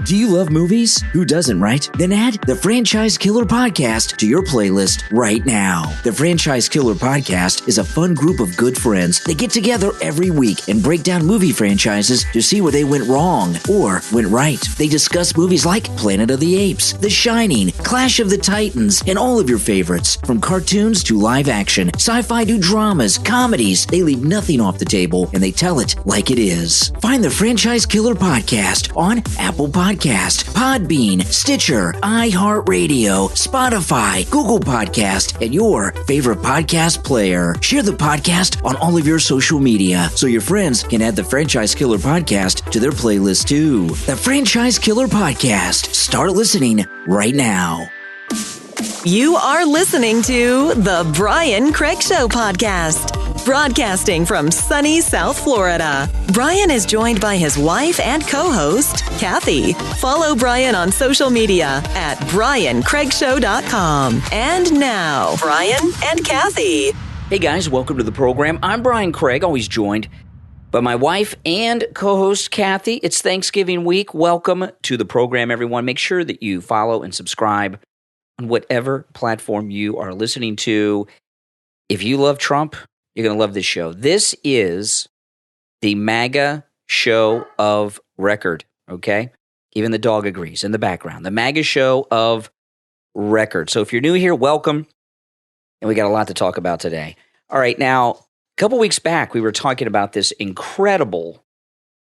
Do you love movies? Who doesn't, right? Then add the Franchise Killer Podcast to your playlist right now. The Franchise Killer Podcast is a fun group of good friends that get together every week and break down movie franchises to see where they went wrong or went right. They discuss movies like Planet of the Apes, The Shining, Clash of the Titans, and all of your favorites. From cartoons to live action, sci-fi to dramas, comedies, they leave nothing off the table and they tell it like it is. Find the Franchise Killer Podcast on Apple Podcasts, Podbean, Stitcher, iHeartRadio, Spotify, Google Podcast, and your favorite podcast player. Share the podcast on all of your social media so your friends can add the Franchise Killer Podcast to their playlist too. The Franchise Killer Podcast. Start listening right now. You are listening to the Brian Craig Show podcast. Broadcasting from sunny South Florida, Brian is joined by his wife and co-host, Kathy. Follow Brian on social media at BrianCraigShow.com. And now, Brian and Kathy. Hey guys, welcome to the program. I'm Brian Craig, always joined by my wife and co-host, Kathy. It's Thanksgiving week. Welcome to the program, everyone. Make sure that you follow and subscribe on whatever platform you are listening to. If you love Trump, you're going to love this show. This is the MAGA show of record, okay? Even the dog agrees in the background. The MAGA show of record. So if you're new here, welcome. And we got a lot to talk about today. All right, now, a couple weeks back, we were talking about this incredible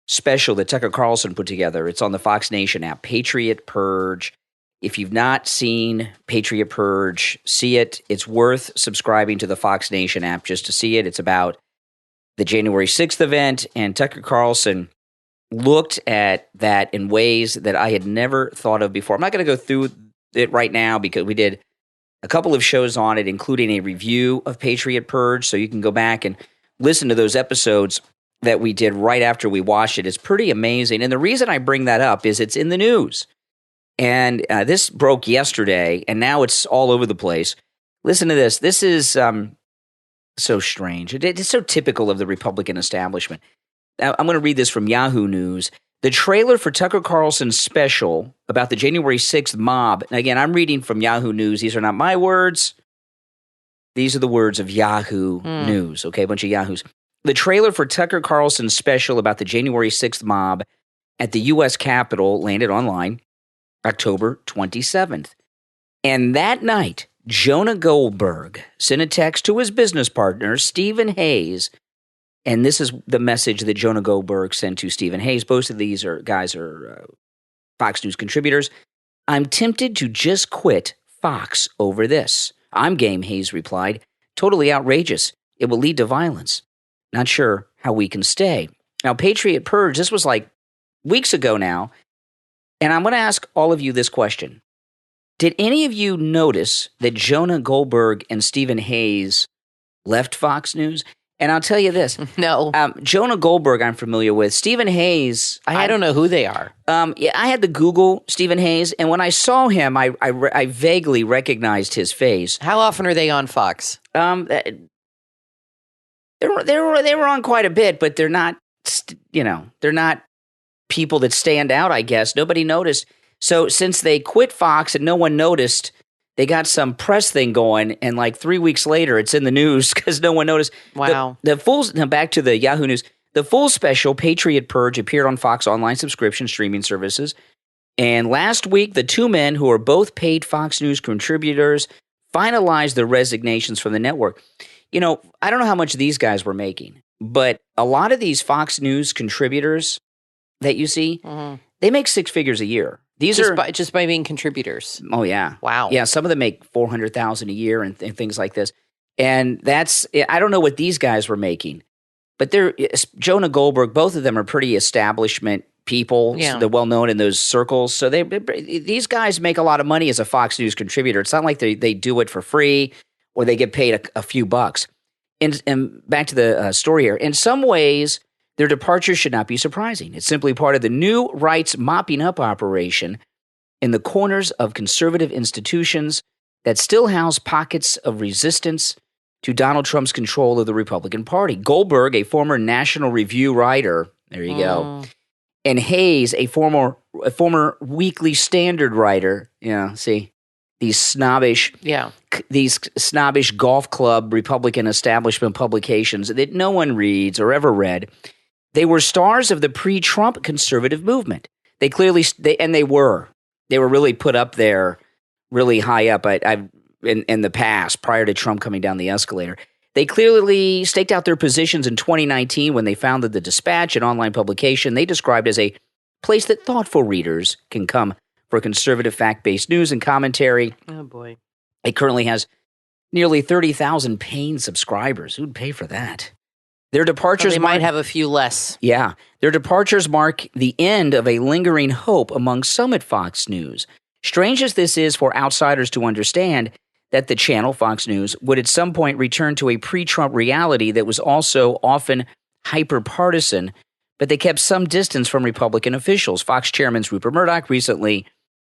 special that Tucker Carlson put together. It's on the Fox Nation app, Patriot Purge. If you've not seen Patriot Purge, see it. It's worth subscribing to the Fox Nation app just to see it. It's about the January 6th event, and Tucker Carlson looked at that in ways that I had never thought of before. I'm not going to go through it right now because we did a couple of shows on it, including a review of Patriot Purge, so you can go back and listen to those episodes that we did right after we watched it. It's pretty amazing, and the reason I bring that up is it's in the news. And this broke yesterday, and now it's all over the place. Listen to this. This is so strange. It's so typical of the Republican establishment. Now, I'm going to read this from Yahoo News. The trailer for Tucker Carlson's special about the January 6th mob. And again, I'm reading from Yahoo News. These are not my words. These are the words of Yahoo News. Okay, a bunch of Yahoos. The trailer for Tucker Carlson's special about the January 6th mob at the U.S. Capitol landed online October 27th. And that night, Jonah Goldberg sent a text to his business partner, Stephen Hayes. And this is the message that Jonah Goldberg sent to Stephen Hayes. Both of these guys are Fox News contributors. I'm tempted to just quit Fox over this. I'm game, Hayes replied. Totally outrageous. It will lead to violence. Not sure how we can stay. Now, Patriot Purge, this was like weeks ago now. And I'm going to ask all of you this question. Did any of you notice that Jonah Goldberg and Stephen Hayes left Fox News? And I'll tell you this. No. Jonah Goldberg I'm familiar with. Stephen Hayes. I don't know who they are. Yeah, I had to Google Stephen Hayes. And when I saw him, I vaguely recognized his face. How often are they on Fox? They were on quite a bit, but they're not, they're not people that stand out, I guess. Nobody noticed. So since they quit Fox and no one noticed, they got some press thing going, and like 3 weeks later, it's in the news because no one noticed. Wow. Now back to the Yahoo News. The full special, Patriot Purge, appeared on Fox online subscription streaming services. And last week, the two men, who are both paid Fox News contributors, finalized their resignations from the network. I don't know how much these guys were making, but a lot of these Fox News contributors that you see, they make six figures a year. These just by being contributors. Oh yeah, wow. Yeah, some of them make $400,000 a year and things like this. And I don't know what these guys were making, but they're Jonah Goldberg. Both of them are pretty establishment people. Yeah. So they're well known in those circles. So these guys make a lot of money as a Fox News contributor. It's not like they do it for free or they get paid a few bucks. And back to the story here. In some ways, their departure should not be surprising. It's simply part of the new rights mopping up operation in the corners of conservative institutions that still house pockets of resistance to Donald Trump's control of the Republican Party. Goldberg, a former National Review writer, there you go, and Hayes, a former former Weekly Standard writer. Yeah, see, these snobbish golf club Republican establishment publications that no one reads or ever read. They were stars of the pre-Trump conservative movement. They were really put up there, really high up. In the past, prior to Trump coming down the escalator, they clearly staked out their positions in 2019 when they founded the Dispatch, an online publication they described as a place that thoughtful readers can come for conservative fact-based news and commentary. Oh, boy. It currently has nearly 30,000 paying subscribers. Who'd pay for that? Their departures might have a few less. Yeah. Their departures mark the end of a lingering hope among some at Fox News. Strange as this is for outsiders to understand that the channel, Fox News, would at some point return to a pre-Trump reality that was also often hyper-partisan, but they kept some distance from Republican officials. Fox chairman Rupert Murdoch recently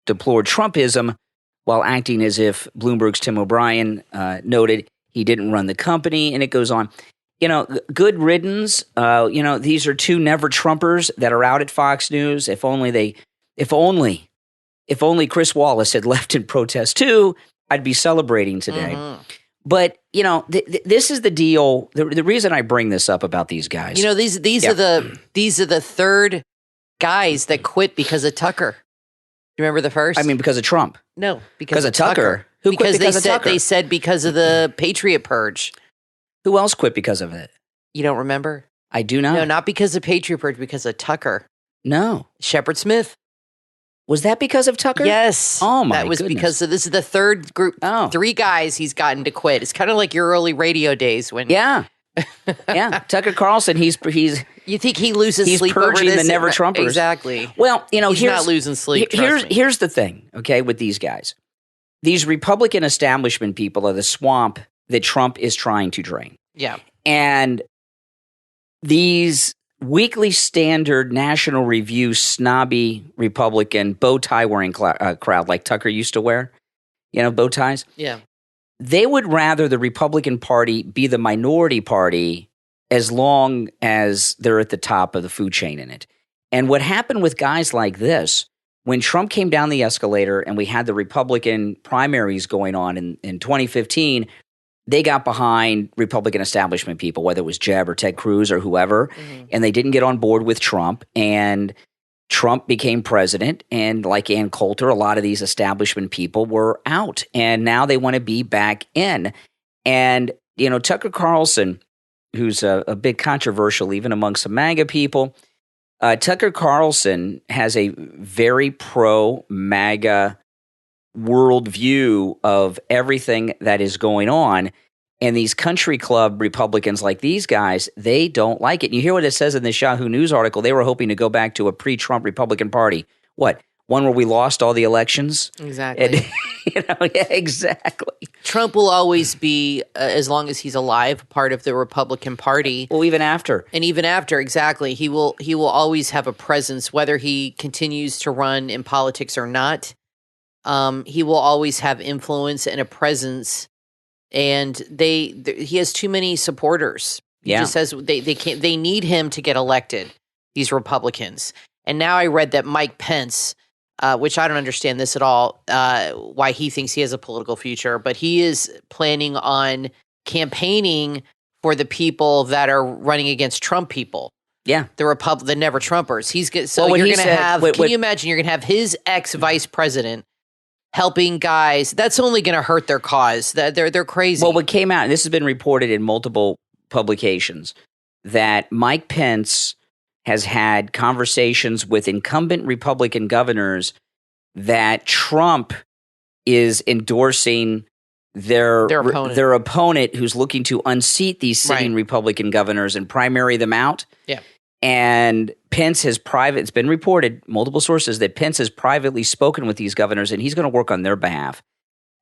deplored Trumpism while acting as if Bloomberg's Tim O'Brien noted he didn't run the company, and it goes on. Good riddance. These are two never-Trumpers that are out at Fox News. If only Chris Wallace had left in protest too, I'd be celebrating today. Mm-hmm. But, this is the deal. The reason I bring this up about these guys. These are the third guys that quit because of Tucker. You remember the first? I mean, because of Trump. No, because of Tucker. Who quit because of Tucker? They said because of the Patriot Purge. Who else quit because of it? You don't remember? I do not. No, not because of Patriot Purge, because of Tucker. No. Shepard Smith. Was that because of Tucker? Yes. Oh, my That was goodness. because this is the third group. Oh. 3 guys he's gotten to quit. It's kind of like your early radio days when... Yeah. Yeah. Tucker Carlson, he's you think he loses sleep over this? He's purging the never-Trumpers. Exactly. Well, he's not losing sleep, trust me. Here's the thing, okay, with these guys. These Republican establishment people are the swamp that Trump is trying to drain. Yeah. And these Weekly Standard, National Review, snobby Republican bow tie wearing crowd like Tucker used to wear, bow ties. Yeah. They would rather the Republican Party be the minority party as long as they're at the top of the food chain in it. And what happened with guys like this, when Trump came down the escalator and we had the Republican primaries going on in 2015, they got behind Republican establishment people, whether it was Jeb or Ted Cruz or whoever, and they didn't get on board with Trump. And Trump became president, and like Ann Coulter, a lot of these establishment people were out, and now they want to be back in. And, Tucker Carlson, who's a bit controversial even among some MAGA people, Tucker Carlson has a very pro-MAGA worldview of everything that is going on. And these country club Republicans like these guys, they don't like it. And you hear what it says in this Yahoo News article. They were hoping to go back to a pre-Trump Republican Party. What? One where we lost all the elections? Exactly. And, yeah, exactly. Trump will always be, as long as he's alive, part of the Republican Party. Well, even after. And even after, exactly. He will always have a presence, whether he continues to run in politics or not. He will always have influence and a presence, and he has too many supporters. He just says they need him to get elected, these Republicans. And now I read that Mike Pence, which I don't understand this at all, why he thinks he has a political future, but he is planning on campaigning for the people that are running against Trump people. Yeah, the never Trumpers. You're going to have. Can you imagine? You're going to have his ex-vice president helping guys. That's only going to hurt their cause. They're crazy. Well, what came out, and this has been reported in multiple publications, that Mike Pence has had conversations with incumbent Republican governors that Trump is endorsing their opponent who's looking to unseat these sitting Republican governors and primary them out. Yeah. And Pence has it's been reported, multiple sources, that Pence has privately spoken with these governors and he's going to work on their behalf.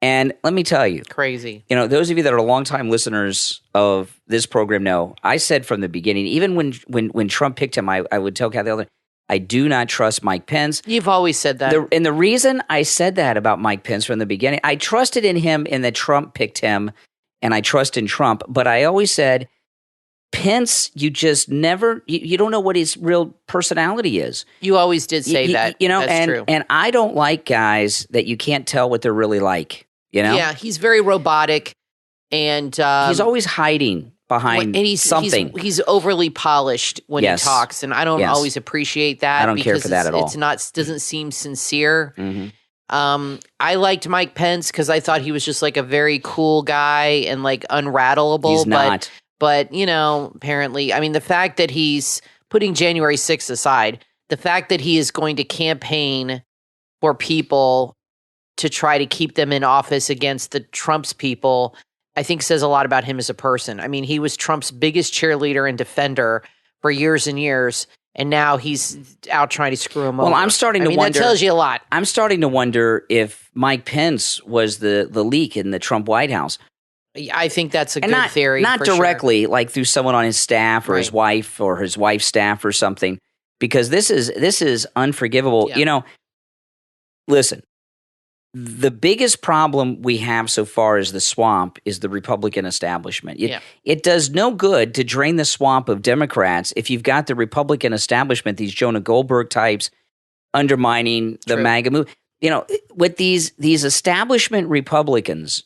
And let me tell you. Crazy. Those of you that are longtime listeners of this program know, I said from the beginning, even when Trump picked him, I would tell Kathy, I do not trust Mike Pence. You've always said that. And the reason I said that about Mike Pence from the beginning, I trusted in him in that Trump picked him, and I trust in Trump. But I always said, Pence, you just never, you don't know what his real personality is. You always did say that. That's true. And I don't like guys that you can't tell what they're really like, Yeah, he's very robotic, and he's always hiding behind something. He's overly polished when he talks, and I don't always appreciate that. I don't care for that at all. It's not, doesn't seem sincere. Mm-hmm. I liked Mike Pence because I thought he was just like a very cool guy and like unrattleable. He's not. But, apparently, I mean, the fact that he's putting January 6th aside, the fact that he is going to campaign for people to try to keep them in office against the Trump's people, I think says a lot about him as a person. I mean, he was Trump's biggest cheerleader and defender for years and years, and now he's out trying to screw him over. Well, I'm starting to wonder. That tells you a lot. I'm starting to wonder if Mike Pence was the leak in the Trump White House. I think that's a good theory. Not directly, like through someone on his staff or his wife or his wife's staff or something, because this is unforgivable. Yeah. Listen, the biggest problem we have so far is the swamp is the Republican establishment. It does no good to drain the swamp of Democrats if you've got the Republican establishment, these Jonah Goldberg types, undermining the MAGA move. With these establishment Republicans,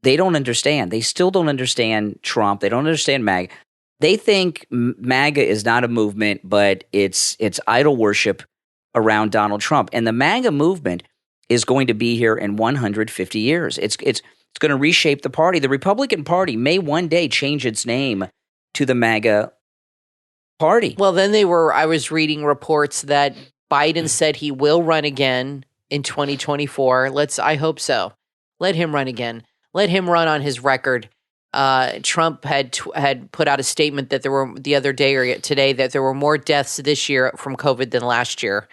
they don't understand. They still don't understand Trump. They don't understand MAGA. They think MAGA is not a movement, but it's idol worship around Donald Trump. And the MAGA movement is going to be here in 150 years. It's going to reshape the party. The Republican Party may one day change its name to the MAGA Party. Well, then I was reading reports that Biden said he will run again in 2024. I hope so. Let him run again. Let him run on his record. Trump had put out a statement that there were the other day or today that there were more deaths this year from COVID than last year.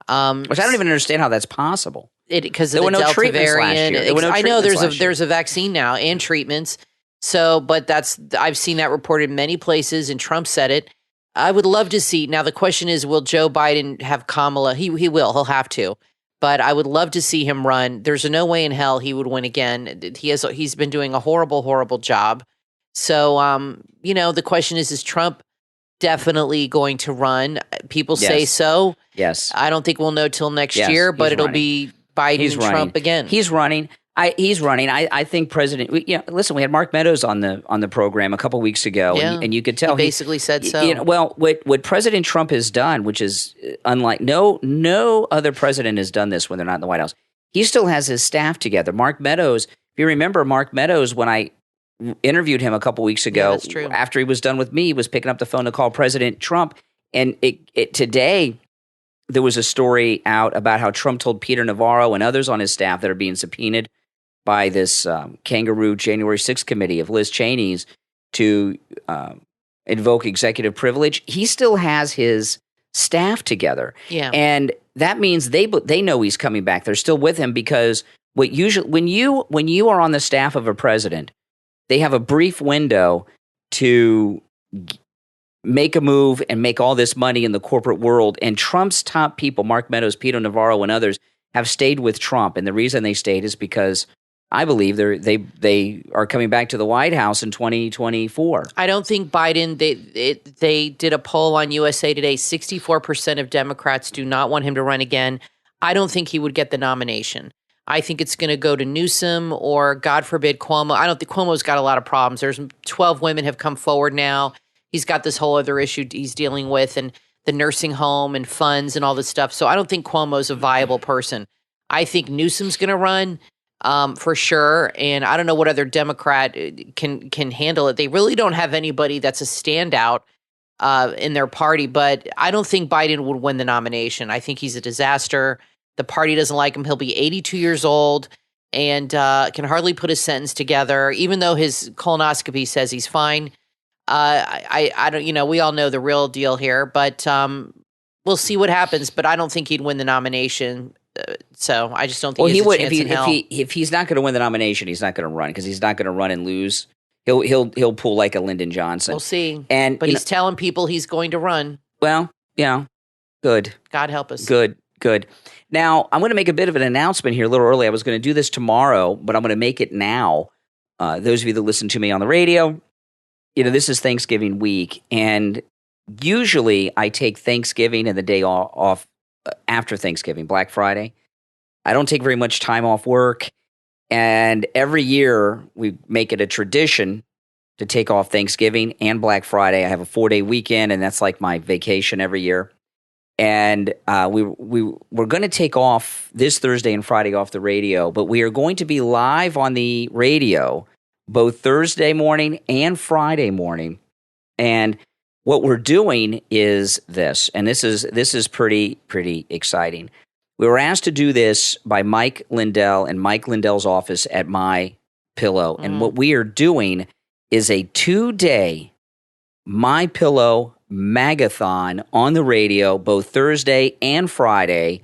Which I don't even understand how that's possible. Because of the Delta variant. I know there's a vaccine now and treatments. So, but I've seen that reported in many places, and Trump said it. I would love to see. Now the question is, will Joe Biden have Kamala? He will. He'll have to. But I would love to see him run. There's no way in hell he would win again. He's been doing a horrible, horrible job. So, the question is Trump definitely going to run? People say so. Yes. I don't think we'll know till next year, but it'll be Biden and Trump again. He's running. He's running. I think President. Listen, we had Mark Meadows on the program a couple weeks ago, and you could tell he basically said so. What President Trump has done, which is unlike no other president has done this when they're not in the White House. He still has his staff together. Mark Meadows. If you remember, Mark Meadows, when I interviewed him a couple weeks ago, that's true. After he was done with me, he was picking up the phone to call President Trump, and today. There was a story out about how Trump told Peter Navarro and others on his staff that are being subpoenaed by this kangaroo January 6th committee of Liz Cheney's to invoke executive privilege. He still has his staff together. Yeah. And that means they know he's coming back. They're still with him because when you are on the staff of a president, they have a brief window to make a move and make all this money in the corporate world. And Trump's top people, Mark Meadows, Peter Navarro, and others, have stayed with Trump. And the reason they stayed is because I believe they are coming back to the White House in 2024. I don't think Biden, they did a poll on USA Today. 64% of Democrats do not want him to run again. I don't think he would get the nomination. I think it's going to go to Newsom or, God forbid, Cuomo. I don't think Cuomo's got a lot of problems. There's 12 women have come forward now. He's got this whole other issue he's dealing with and the nursing home and funds and all this stuff. So I don't think Cuomo's a viable person. I think Newsom's going to run for sure. And I don't know what other Democrat can handle it. They really don't have anybody that's a standout in their party. But I don't think Biden would win the nomination. I think he's a disaster. The party doesn't like him. He'll be 82 years old and can hardly put a sentence together, even though his colonoscopy says he's fine. I don't, we all know the real deal here, but we'll see what happens. But I don't think he'd win the nomination. So I just don't think he would. If he's not going to win the nomination, he's not going to run because he's not going to run and lose. He'll pull like a Lyndon Johnson. We'll see. But he's telling people he's going to run. Well, good. God help us. Good. Now I'm going to make a bit of an announcement here a little early. I was going to do this tomorrow, but I'm going to make it now. Those of you that listen to me on the radio. this is Thanksgiving week, and usually I take Thanksgiving and the day off after Thanksgiving, Black Friday. I don't take very much time off work, and every year we make it a tradition to take off Thanksgiving and Black Friday. I have a 4-day weekend, and that's like my vacation every year. And we're going to take off this Thursday and Friday off the radio, but we are going to be live on the radio both Thursday morning and Friday morning. And what we're doing is this, and this is pretty exciting. We were asked to do this by Mike Lindell and Mike Lindell's office at My Pillow, and what we are doing is a 2-day My Pillow Magathon on the radio, both Thursday and Friday,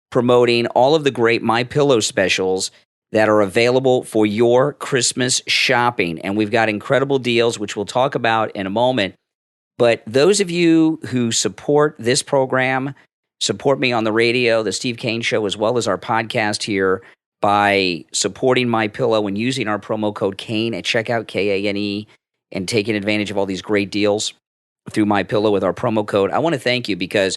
promoting all of the great My Pillow specials that are available for your Christmas shopping. And we've got incredible deals, which we'll talk about in a moment. But those of you who support this program, support me on the radio, the Steve Kane Show, as well as our podcast here, by supporting My Pillow and using our promo code Kane at checkout, Kane, and taking advantage of all these great deals through My Pillow with our promo code. I want to thank you because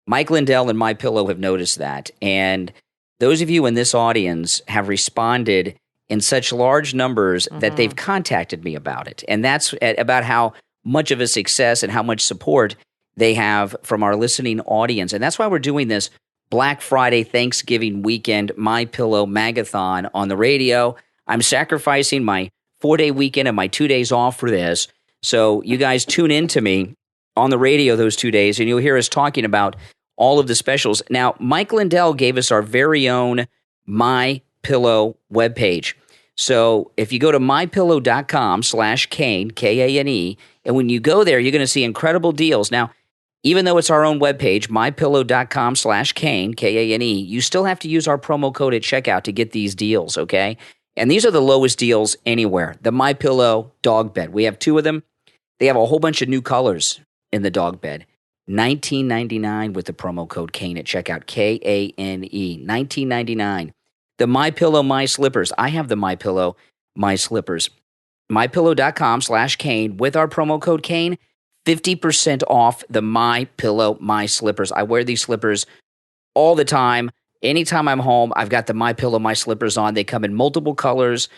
Mike Lindell and My Pillow have noticed that. And those of you in this audience have responded in such large numbers that they've contacted me about it. And that's about how much of a success and how much support they have from our listening audience. And that's why we're doing this Black Friday, Thanksgiving weekend, My Pillow Magathon on the radio. I'm sacrificing my 4-day weekend and my 2 days off for this. So you guys tune in to me on the radio those 2 days, and you'll hear us talking about all of the specials. Now, Mike Lindell gave us our very own My Pillow webpage. So if you go to mypillow.com/Kane, Kane, and when you go there, you're going to see incredible deals. Now, even though it's our own webpage, mypillow.com/Kane, Kane, you still have to use our promo code at checkout to get these deals, okay? And these are the lowest deals anywhere. The My Pillow dog bed. We have 2 of them. They have a whole bunch of new colors in the dog bed. $19.99 with the promo code Kane at checkout, Kane, $19.99. The My Pillow My Slippers. I have the My Pillow My Slippers. mypillow.com/Kane with our promo code Kane. 50% off the My Pillow My Slippers. I wear these slippers all the time. Anytime I'm home, I've got the My Pillow My Slippers on. They come in multiple colors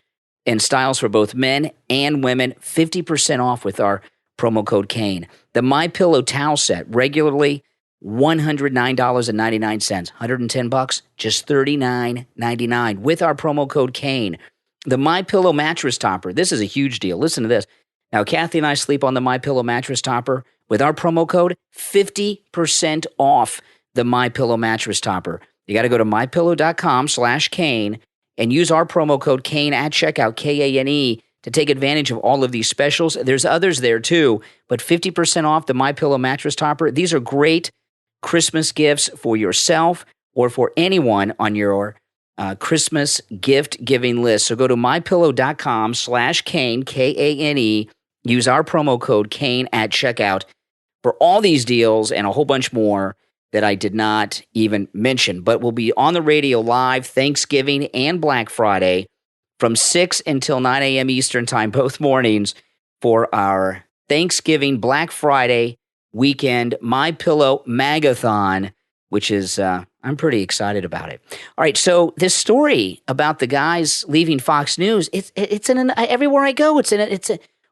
and styles for both men and women. 50% off with our promo code Kane. The My Pillow towel set, regularly $109.99, $110, just $39.99 with our promo code Kane. The My Pillow mattress topper. This is a huge deal. Listen to this. Now, Kathy and I sleep on the My Pillow mattress topper. With our promo code, 50% off the My Pillow mattress topper. You got to go to mypillow.com/Kane and use our promo code Kane at checkout, Kane, to take advantage of all of these specials. There's others there too, but 50% off the My Pillow mattress topper. These are great Christmas gifts for yourself or for anyone on your Christmas gift giving list. So go to mypillow.com/Kane, Kane. Use our promo code Kane at checkout for all these deals and a whole bunch more that I did not even mention. But we'll be on the radio live Thanksgiving and Black Friday from 6 until 9 a.m. Eastern Time, both mornings, for our Thanksgiving Black Friday weekend My Pillow Magathon, which is I'm pretty excited about it. All right, so this story about the guys leaving Fox News, it's in everywhere I go.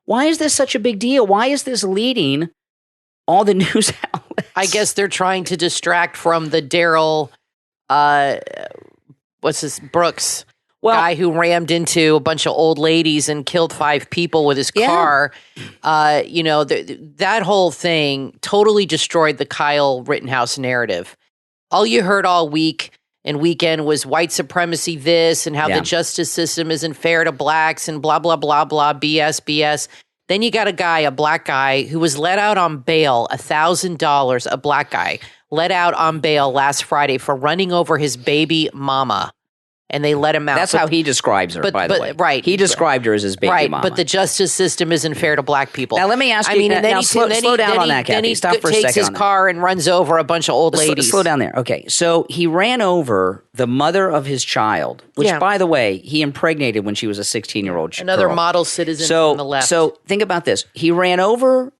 Why is this such a big deal? Why is this leading all the news outlets? I guess they're trying to distract from the Darrell, Brooks guy who rammed into a bunch of old ladies and killed 5 people with his car. That whole thing totally destroyed the Kyle Rittenhouse narrative. All you heard all week and weekend was white supremacy this and how the justice system isn't fair to blacks and blah, blah, blah, blah, BS. Then you got a black guy who was let out on bail, $1,000, a black guy, let out on bail last Friday for running over his baby mama. and they let him out. That's how he describes her, by the way. Right. He described her as his baby mama. But the justice system isn't fair to black people. Now, let me ask you, slow down on that, Kathy. Then he Stop for a second. takes his car and runs over a bunch of old ladies. Slow down there. Okay. So he ran over the mother of his child, which, by the way, he impregnated when she was a 16-year-old girl. Another model citizen from the left. So think about this. He ran over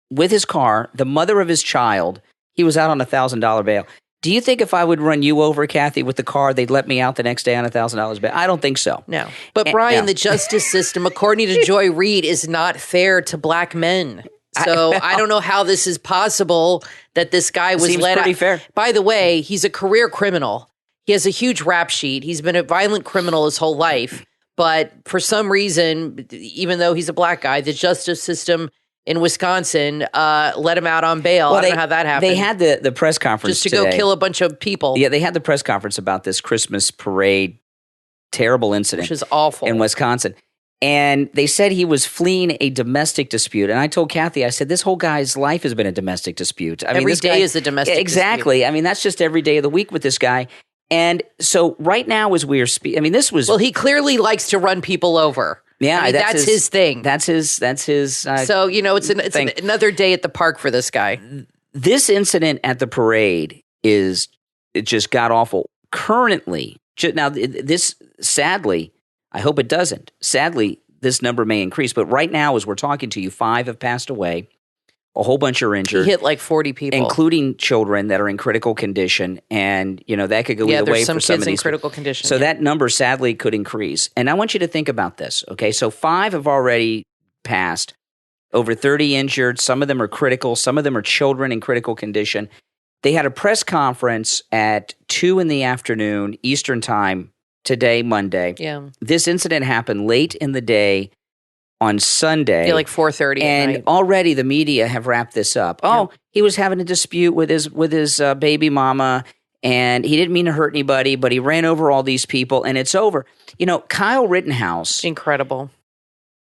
with his car the mother of his child. He was out on $1,000 bail. Do you think if I would run you over, Kathy, with the car, they'd let me out the next day on $1,000 bail? I don't think so. No. But Brian, the justice system, according to Joy Reid, is not fair to black men. So I don't know how this is possible that this guy was let out. Pretty fair. By the way, he's a career criminal. He has a huge rap sheet. He's been a violent criminal his whole life. But for some reason, even though he's a black guy, the justice system in Wisconsin let him out on bail. I don't know how that happened. They had the press conference just to go kill a bunch of people. Yeah, they had the press conference about this Christmas parade terrible incident. Which is awful. In Wisconsin. And they said he was fleeing a domestic dispute. And I told Kathy, I said, this whole guy's life has been a domestic dispute. Every day is a domestic dispute. Exactly. I mean, that's just every day of the week with this guy. And so right now as we are speaking, I mean, this was... Well, he clearly likes to run people over. Yeah, I mean, that's his thing. That's his. So it's another day at the park for this guy. This incident at the parade it just got awful. Currently, now this sadly, I hope it doesn't. Sadly, this number may increase, but right now, as we're talking to you, 5 have passed away. A whole bunch are injured. He hit like 40 people, including children that are in critical condition, and that could go either way for some of these. Yeah, there's some kids in critical condition. So that number sadly could increase. And I want you to think about this. Okay, so 5 have already passed. Over 30 injured. Some of them are critical. Some of them are children in critical condition. They had a press conference at 2 p.m. Eastern Time today, Monday. Yeah. This incident happened late in the day. On Sunday. Yeah, like 4:30 and at night. Already the media have wrapped this up. Oh, he was having a dispute with his baby mama, and he didn't mean to hurt anybody, but he ran over all these people, and it's over. Kyle Rittenhouse. Incredible.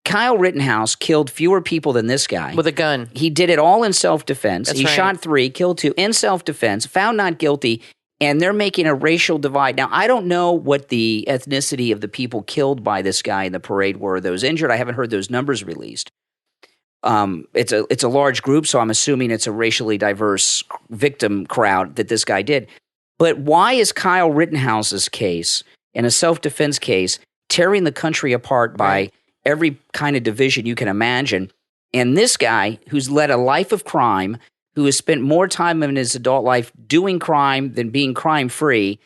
Kyle Rittenhouse killed fewer people than this guy. With a gun. He did it all in self-defense. That's he right. shot 3, killed 2 in self-defense, found not guilty. And they're making a racial divide. Now, I don't know what the ethnicity of the people killed by this guy in the parade were. Those injured, I haven't heard those numbers released. It's a large group, so I'm assuming it's a racially diverse victim crowd that this guy did. But why is Kyle Rittenhouse's case, in a self-defense case, tearing the country apart by every kind of division you can imagine? And this guy, who's led a life of crime, who has spent more time in his adult life doing crime than being crime-free,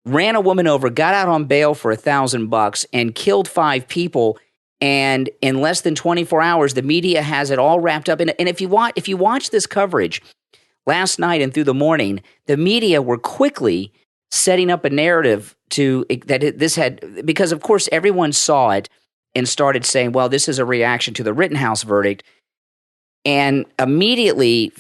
ran a woman over, got out on bail for $1,000 and killed 5 people. And in less than 24 hours, the media has it all wrapped up. And if you watch this coverage last night and through the morning, the media were quickly setting up a narrative because of course everyone saw it and started saying, well, this is a reaction to the Rittenhouse verdict. And immediately,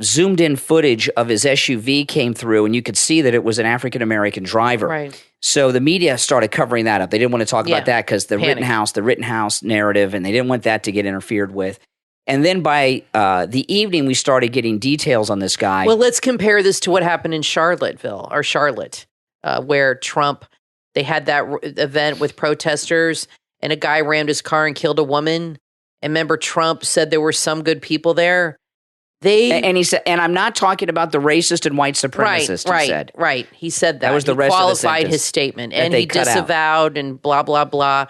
zoomed-in footage of his SUV came through, and you could see that it was an African-American driver. Right. So the media started covering that up. They didn't want to talk about that because the Rittenhouse narrative, and they didn't want that to get interfered with. And then by the evening, we started getting details on this guy. Well, let's compare this to what happened in Charlotte, where Trump, they had that event with protesters, and a guy rammed his car and killed a woman. And remember, Trump said there were some good people there. And he said, and I'm not talking about the racist and white supremacist. Right. He said that. That was the rest qualified of the sentence his statement, and he disavowed and blah blah blah.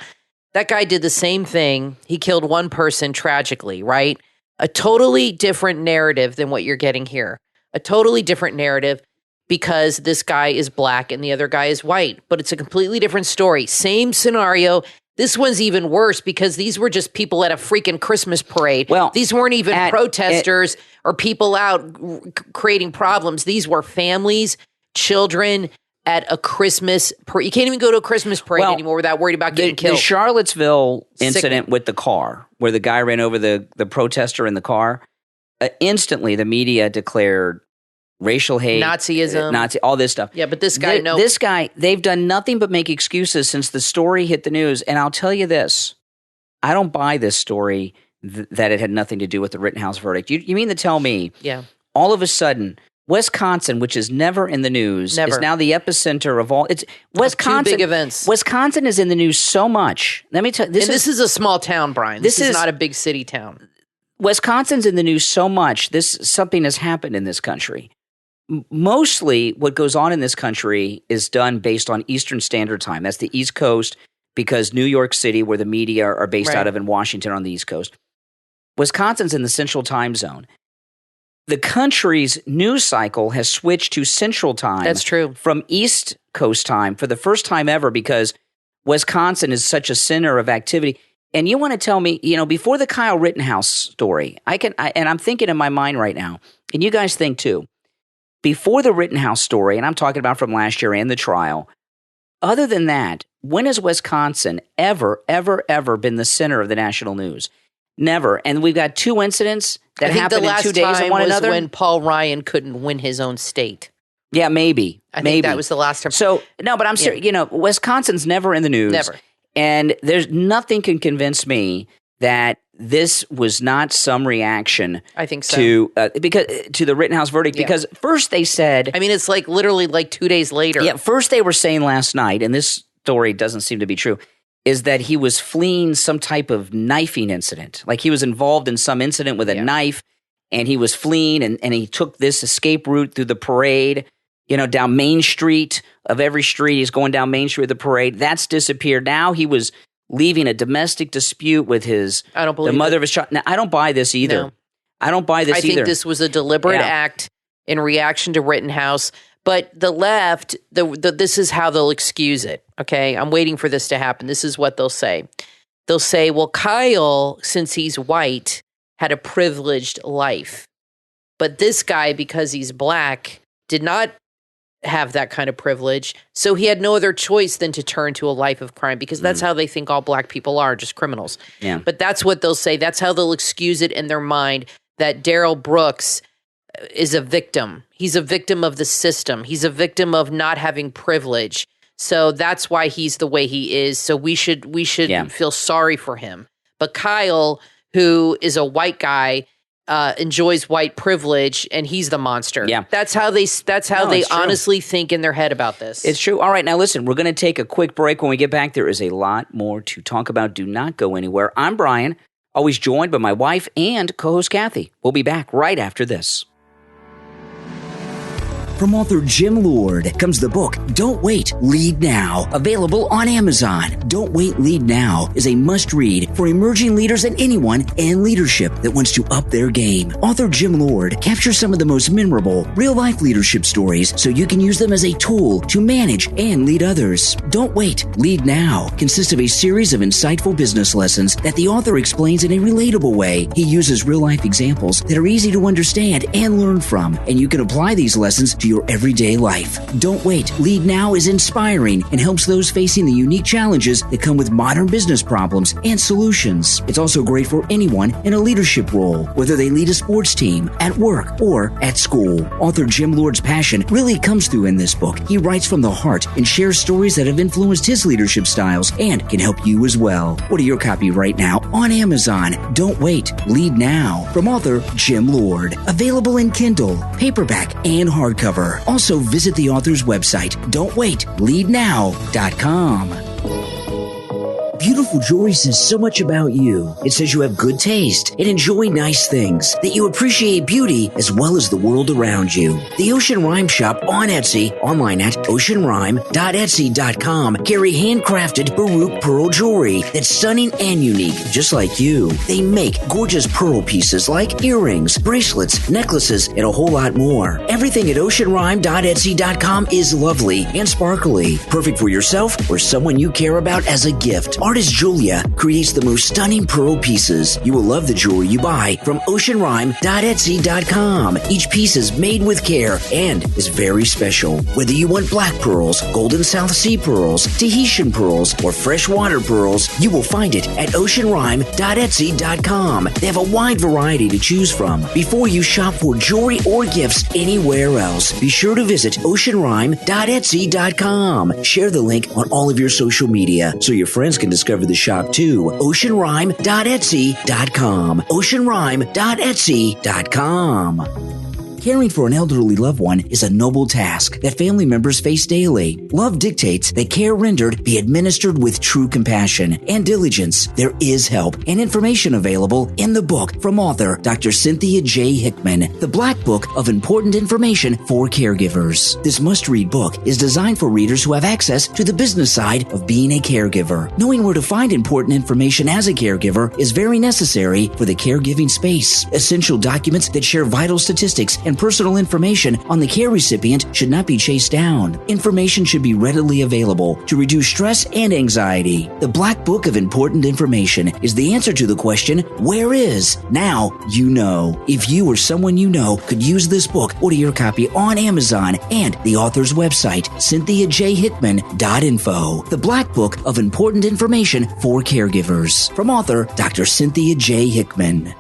That guy did the same thing. He killed one person tragically. Right, a totally different narrative than what you're getting here. A totally different narrative because this guy is black and the other guy is white, but it's a completely different story. Same scenario. This one's even worse because these were just people at a freaking Christmas parade. Well, these weren't even protesters or people out creating problems. These were families, children at a Christmas parade. You can't even go to a Christmas parade anymore without worried about getting killed. The Charlottesville incident with the car, where the guy ran over the protester in the car, instantly the media declared racial hate, Nazism, all this stuff. Yeah, but this guy, This guy, they've done nothing but make excuses since the story hit the news. And I'll tell you this, I don't buy this story that it had nothing to do with the Rittenhouse verdict. You mean to tell me, yeah, all of a sudden, Wisconsin, which is never in the news, is now the epicenter of all. It's Wisconsin. Two big events. Wisconsin is in the news so much. Let me tell you, this is a small town, Brian. This is not a big city town. Wisconsin's in the news so much. Something has happened in this country. Mostly, what goes on in this country is done based on Eastern Standard Time. That's the East Coast, because New York City, where the media are based out of, and Washington on the East Coast. Wisconsin's in the Central Time Zone. The country's news cycle has switched to Central Time. That's true. From East Coast time for the first time ever, because Wisconsin is such a center of activity. And you want to tell me, before the Kyle Rittenhouse story, and I'm thinking in my mind right now, and you guys think too, before the Rittenhouse story, and I'm talking about from last year and the trial, other than that, when has Wisconsin ever been the center of the national news? Never. And we've got two incidents that happened in 2 days of one another. When Paul Ryan couldn't win his own state. Yeah, maybe. I think that was the last time. So, no, but I'm serious. Wisconsin's never in the news. Never. And there's nothing can convince me that this was not some reaction. I think so. To the Rittenhouse verdict. Because first they said. I mean, it's literally 2 days later. Yeah, first they were saying last night, and this story doesn't seem to be true, is that he was fleeing some type of knifing incident. Like he was involved in some incident with a knife, and he was fleeing, and he took this escape route through the parade, down Main Street. Of every street, he's going down Main Street with the parade. That's disappeared. Now he was leaving a domestic dispute with the mother of his child. Now, I don't buy this either. No. I don't buy this either. I think this was a deliberate act in reaction to Rittenhouse. But the left, this is how they'll excuse it, okay? I'm waiting for this to happen. This is what they'll say. They'll say, well, Kyle, since he's white, had a privileged life. But this guy, because he's black, did not have that kind of privilege. So he had no other choice than to turn to a life of crime, because that's how they think all black people are, just criminals. Yeah. But that's what they'll say. That's how they'll excuse it in their mind, that Darrell Brooks is a victim. He's a victim of the system. He's a victim of not having privilege. So that's why he's the way he is. So we should feel sorry for him. But Kyle, who is a white guy, enjoys white privilege, and he's the monster. Yeah. That's how they honestly think in their head about this. It's true. All right, now listen, we're going to take a quick break. When we get back, there is a lot more to talk about. Do not go anywhere. I'm Brian, always joined by my wife and co-host Kathy. We'll be back right after this. From author Jim Lord comes the book, Don't Wait, Lead Now, available on Amazon. Don't Wait, Lead Now is a must-read for emerging leaders and anyone in leadership that wants to up their game. Author Jim Lord captures some of the most memorable, real-life leadership stories so you can use them as a tool to manage and lead others. Don't Wait, Lead Now consists of a series of insightful business lessons that the author explains in a relatable way. He uses real-life examples that are easy to understand and learn from, and you can apply these lessons to your everyday life. Don't Wait, Lead Now is inspiring and helps those facing the unique challenges that come with modern business problems and solutions. It's also great for anyone in a leadership role, whether they lead a sports team, at work, or at school. Author Jim Lord's passion really comes through in this book. He writes from the heart and shares stories that have influenced his leadership styles and can help you as well. Order your copy right now on Amazon. Don't Wait, Lead Now, from author Jim Lord. Available in Kindle, paperback, and hardcover. Also visit the author's website, don'twaitleadnow.com. Beautiful jewelry says so much about you. It says you have good taste and enjoy nice things, that you appreciate beauty as well as the world around you. The Ocean Rhyme Shop on Etsy, online at oceanrhyme.etsy.com, carry handcrafted Baroque pearl jewelry that's stunning and unique, just like you. They make gorgeous pearl pieces like earrings, bracelets, necklaces, and a whole lot more. Everything at oceanrhyme.etsy.com is lovely and sparkly, perfect for yourself or someone you care about as a gift. Artist Julia creates the most stunning pearl pieces. You will love the jewelry you buy from oceanrhyme.etsy.com. Each piece is made with care and is very special. Whether you want black pearls, golden South Sea pearls, Tahitian pearls, or freshwater pearls, you will find it at oceanrhyme.etsy.com. They have a wide variety to choose from. Before you shop for jewelry or gifts anywhere else, be sure to visit oceanrhyme.etsy.com. Share the link on all of your social media so your friends can discover the shop too. oceanrhyme.etsy.com. oceanrhyme.etsy.com. Caring for an elderly loved one is a noble task that family members face daily. Love dictates that care rendered be administered with true compassion and diligence. There is help and information available in the book from author Dr. Cynthia J. Hickman, The Black Book of Important Information for Caregivers. This must-read book is designed for readers who have access to the business side of being a caregiver. Knowing where to find important information as a caregiver is very necessary for the caregiving space. Essential documents that share vital statistics and personal information on the care recipient should not be chased down. Information should be readily available to reduce stress and anxiety. The Black Book of Important Information is the answer to the question, where is? Now you know. If you or someone you know could use this book, order your copy on Amazon and the author's website, cynthiajhickman.info. The Black Book of Important Information for Caregivers. From author Dr. Cynthia J. Hickman.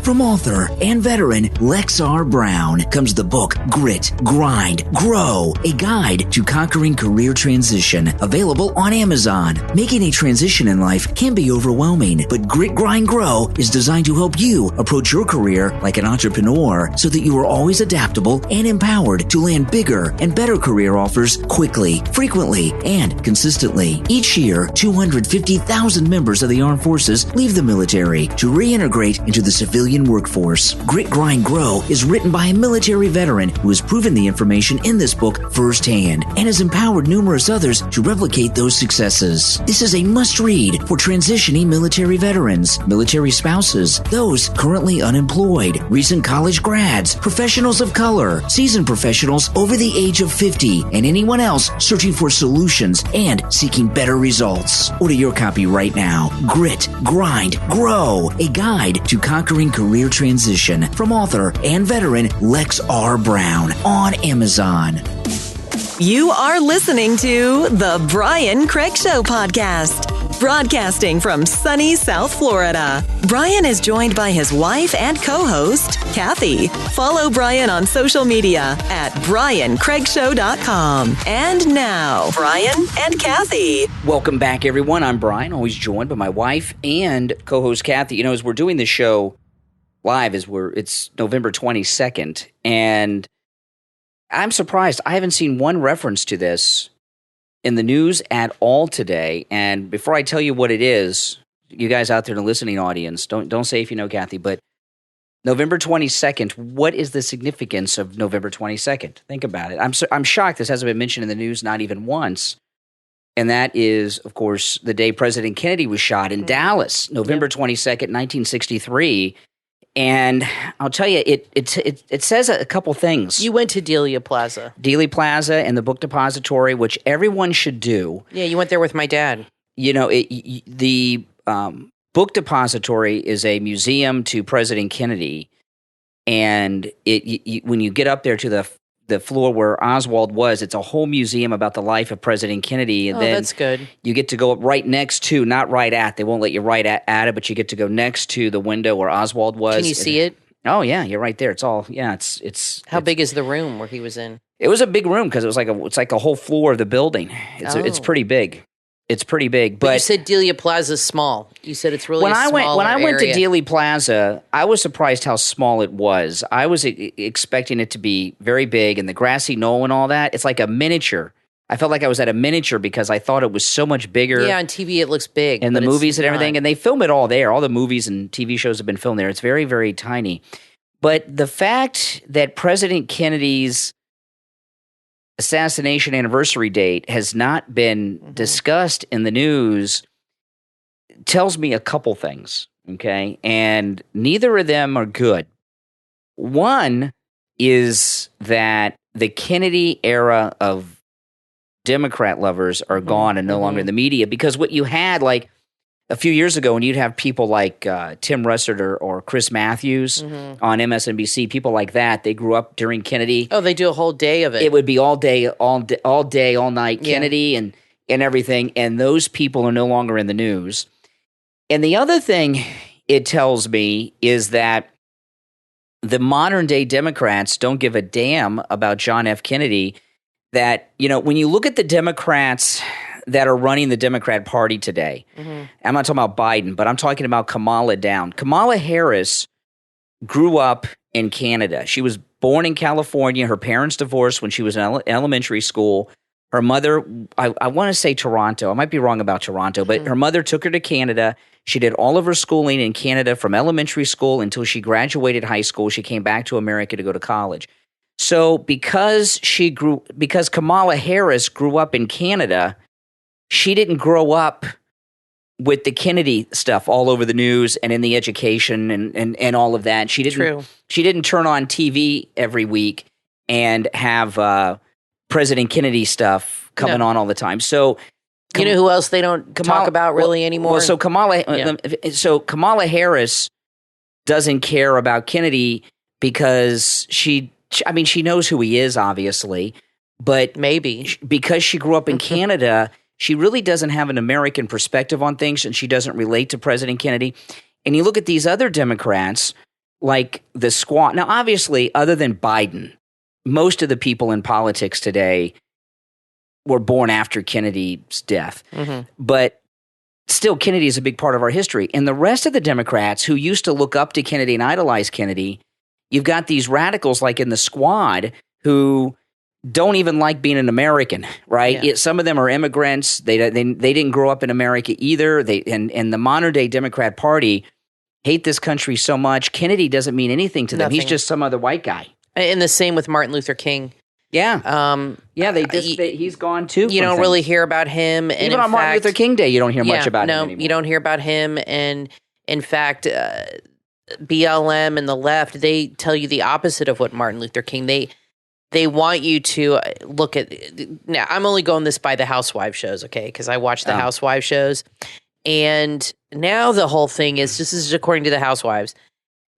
From author and veteran Lex R. Brown comes the book Grit, Grind, Grow, a guide to conquering career transition, available on Amazon. Making a transition in life can be overwhelming, but Grit, Grind, Grow is designed to help you approach your career like an entrepreneur so that you are always adaptable and empowered to land bigger and better career offers quickly, frequently, and consistently. Each year, 250,000 members of the armed forces leave the military to reintegrate into the civilian workforce. Grit, Grind, Grow is written by a military veteran who has proven the information in this book firsthand and has empowered numerous others to replicate those successes. This is a must-read for transitioning military veterans, military spouses, those currently unemployed, recent college grads, professionals of color, seasoned professionals over the age of 50, and anyone else searching for solutions and seeking better results. Order your copy right now. Grit, Grind, Grow, a guide to conquering career transition, from author and veteran Lex R. Brown on Amazon. You are listening to the Brian Craig Show podcast, broadcasting from sunny South Florida. Brian is joined by his wife and co-host, Kathy. Follow Brian on social media at BrianCraigShow.com. And now, Brian and Kathy. Welcome back, everyone. I'm Brian, always joined by my wife and co-host Kathy. You know, as we're doing this show live, it's November 22nd, and I'm surprised. I haven't seen one reference to this in the news at all today. And before I tell you what it is, you guys out there in the listening audience, don't say if you know, Kathy, but November 22nd, what is the significance of November 22nd? Think about it. I'm shocked this hasn't been mentioned in the news, not even once. And that is, of course, the day President Kennedy was shot in Dallas, November 22nd, 1963. And I'll tell you, it says a couple things. You went to Dealey Plaza. Dealey Plaza and the Book Depository, which everyone should do. Yeah, you went there with my dad. You know, the Book Depository is a museum to President Kennedy, and when you get up there to the floor where Oswald was, it's a whole museum about the life of President Kennedy. And then that's good. You get to go up right next to, not right at, they won't let you right at it, but you get to go next to the window where Oswald was. Can you see it? Oh, yeah, you're right there. It's all, yeah, it's. How big is the room where he was in? It was a big room because it's like a whole floor of the building. It's pretty big. It's pretty big, but you said Dealey Plaza is small. You said it's really when I went to area. Dealey Plaza, I was surprised how small it was. I was expecting it to be very big, and the grassy knoll and all that. It's like a miniature. I felt like I was at a miniature because I thought it was so much bigger. Yeah, on TV it looks big, and the movies and everything, and they film it all there. All the movies and TV shows have been filmed there. It's very, very tiny. But the fact that President Kennedy's assassination anniversary date has not been discussed in the news tells me a couple things, okay? And neither of them are good. One is that the Kennedy era of Democrat lovers are gone and no longer in the media, because what you had, like, a few years ago when you'd have people like Tim Russert or Chris Matthews on MSNBC, people like that, they grew up during Kennedy. Oh, they do a whole day of it. It would be all day, all night Kennedy and everything, and those people are no longer in the news. And the other thing it tells me is that the modern-day Democrats don't give a damn about John F. Kennedy, that, you know, when you look at the Democrats that are running the Democrat Party today. I'm not talking about Biden, but I'm talking about Kamala down. Kamala Harris grew up in Canada. She was born in California. Her parents divorced when she was in elementary school. Her mother, I want to say Toronto. I might be wrong about Toronto, but her mother took her to Canada. She did all of her schooling in Canada from elementary school until she graduated high school. She came back to America to go to college. So because Kamala Harris grew up in Canada, she didn't grow up with the Kennedy stuff all over the news and in the education and all of that. She didn't turn on TV every week and have President Kennedy stuff coming on all the time. So you know who else they don't talk about really anymore? Well, so Kamala Harris doesn't care about Kennedy because she knows who he is, obviously, but maybe because she grew up in Canada, she really doesn't have an American perspective on things, and she doesn't relate to President Kennedy. And you look at these other Democrats, like the Squad. Now, obviously, other than Biden, most of the people in politics today were born after Kennedy's death. But still, Kennedy is a big part of our history. And the rest of the Democrats who used to look up to Kennedy and idolize Kennedy, you've got these radicals like in the Squad who don't even like being an American, right? Yeah. Some of them are immigrants. They didn't grow up in America either. And the modern day Democrat Party hate this country so much. Kennedy doesn't mean anything to them. He's just some other white guy. And the same with Martin Luther King. Yeah. He's gone too. You don't really hear about him. And even on Martin Luther King Day, you don't hear much about him anymore. No, you don't hear about him. And in fact, BLM and the left, they tell you the opposite of what Martin Luther King. They want you to look at. Now, I'm only going this by the Housewives shows, okay? Because I watch the Housewives shows, and now the whole thing is. This is according to the Housewives.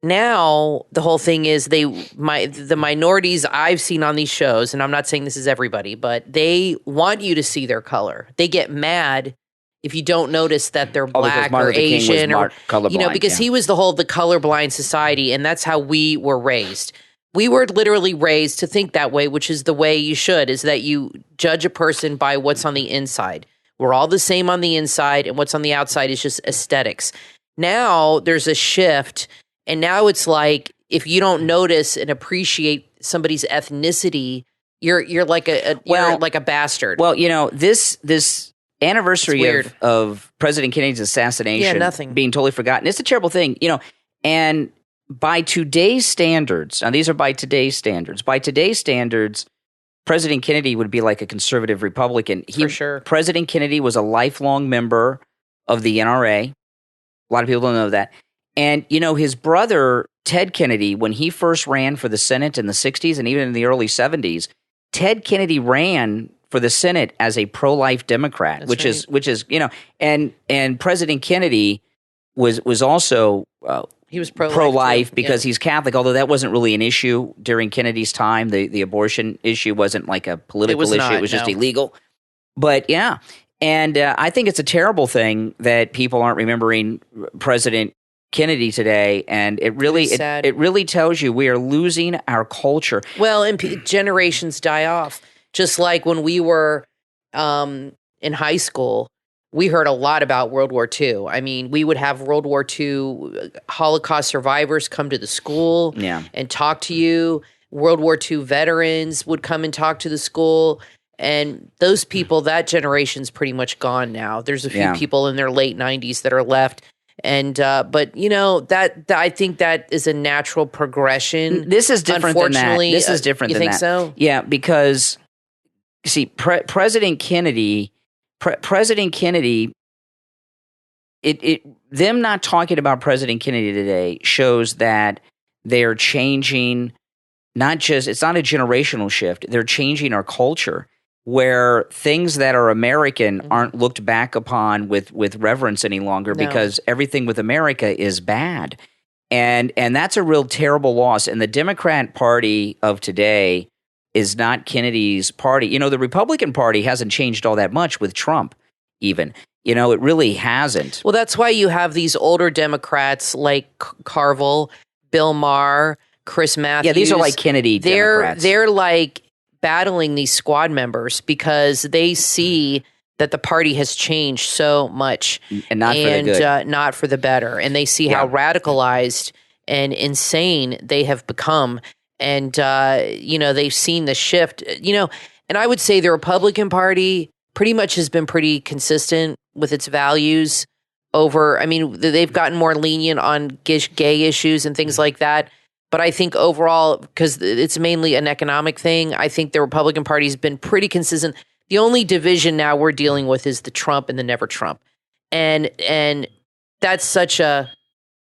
Now the whole thing is the minorities I've seen on these shows, and I'm not saying this is everybody, but they want you to see their color. They get mad if you don't notice that they're black or Asian or colorblind, because he was the colorblind society, and that's how we were raised. We were literally raised to think that way, which is the way you should, is that you judge a person by what's on the inside. We're all the same on the inside, and what's on the outside is just aesthetics. Now there's a shift. And now it's like if you don't notice and appreciate somebody's ethnicity, you're like a bastard. Well, this anniversary of President Kennedy's assassination being totally forgotten. It's a terrible thing, and by today's standards, now these are by today's standards. By today's standards, President Kennedy would be like a conservative Republican. For sure. President Kennedy was a lifelong member of the NRA. A lot of people don't know that. And, his brother, Ted Kennedy, when he first ran for the Senate in the 60s and even in the early 70s, Ted Kennedy ran for the Senate as a pro-life Democrat, which is, and President Kennedy was also he was pro-life because he's Catholic, although that wasn't really an issue during Kennedy's time. The abortion issue wasn't like a political issue. It was just illegal. But, yeah. And I think it's a terrible thing that people aren't remembering President Kennedy today, and it really tells you we are losing our culture. Well, and generations die off. Just like when we were in high school, we heard a lot about World War II. I mean, we would have World War II Holocaust survivors come to the school and talk to you. World War II veterans would come and talk to the school. And those people, that generation's pretty much gone now. There's a few people in their late 90s that are left. And but that I think that is a natural progression. This is different than that. This is different than that. You think so? Yeah, because see, President Kennedy, them not talking about President Kennedy today shows that they are changing. It's not a generational shift. They're changing our culture, where things that are American aren't looked back upon with reverence any longer because everything with America is bad. And that's a real terrible loss. And the Democrat Party of today is not Kennedy's party. The Republican Party hasn't changed all that much with Trump even. It really hasn't. Well, that's why you have these older Democrats like Carville, Bill Maher, Chris Matthews. Yeah, these are like Kennedy Democrats. They're like battling these squad members because they see that the party has changed so much and not for the good. Not for the better. And they see how radicalized and insane they have become. And, they've seen the shift, and I would say the Republican Party pretty much has been pretty consistent with its values they've gotten more lenient on gay issues and things like that. But I think overall, because it's mainly an economic thing, I think the Republican Party has been pretty consistent. The only division now we're dealing with is the Trump and the never Trump. And that's such a,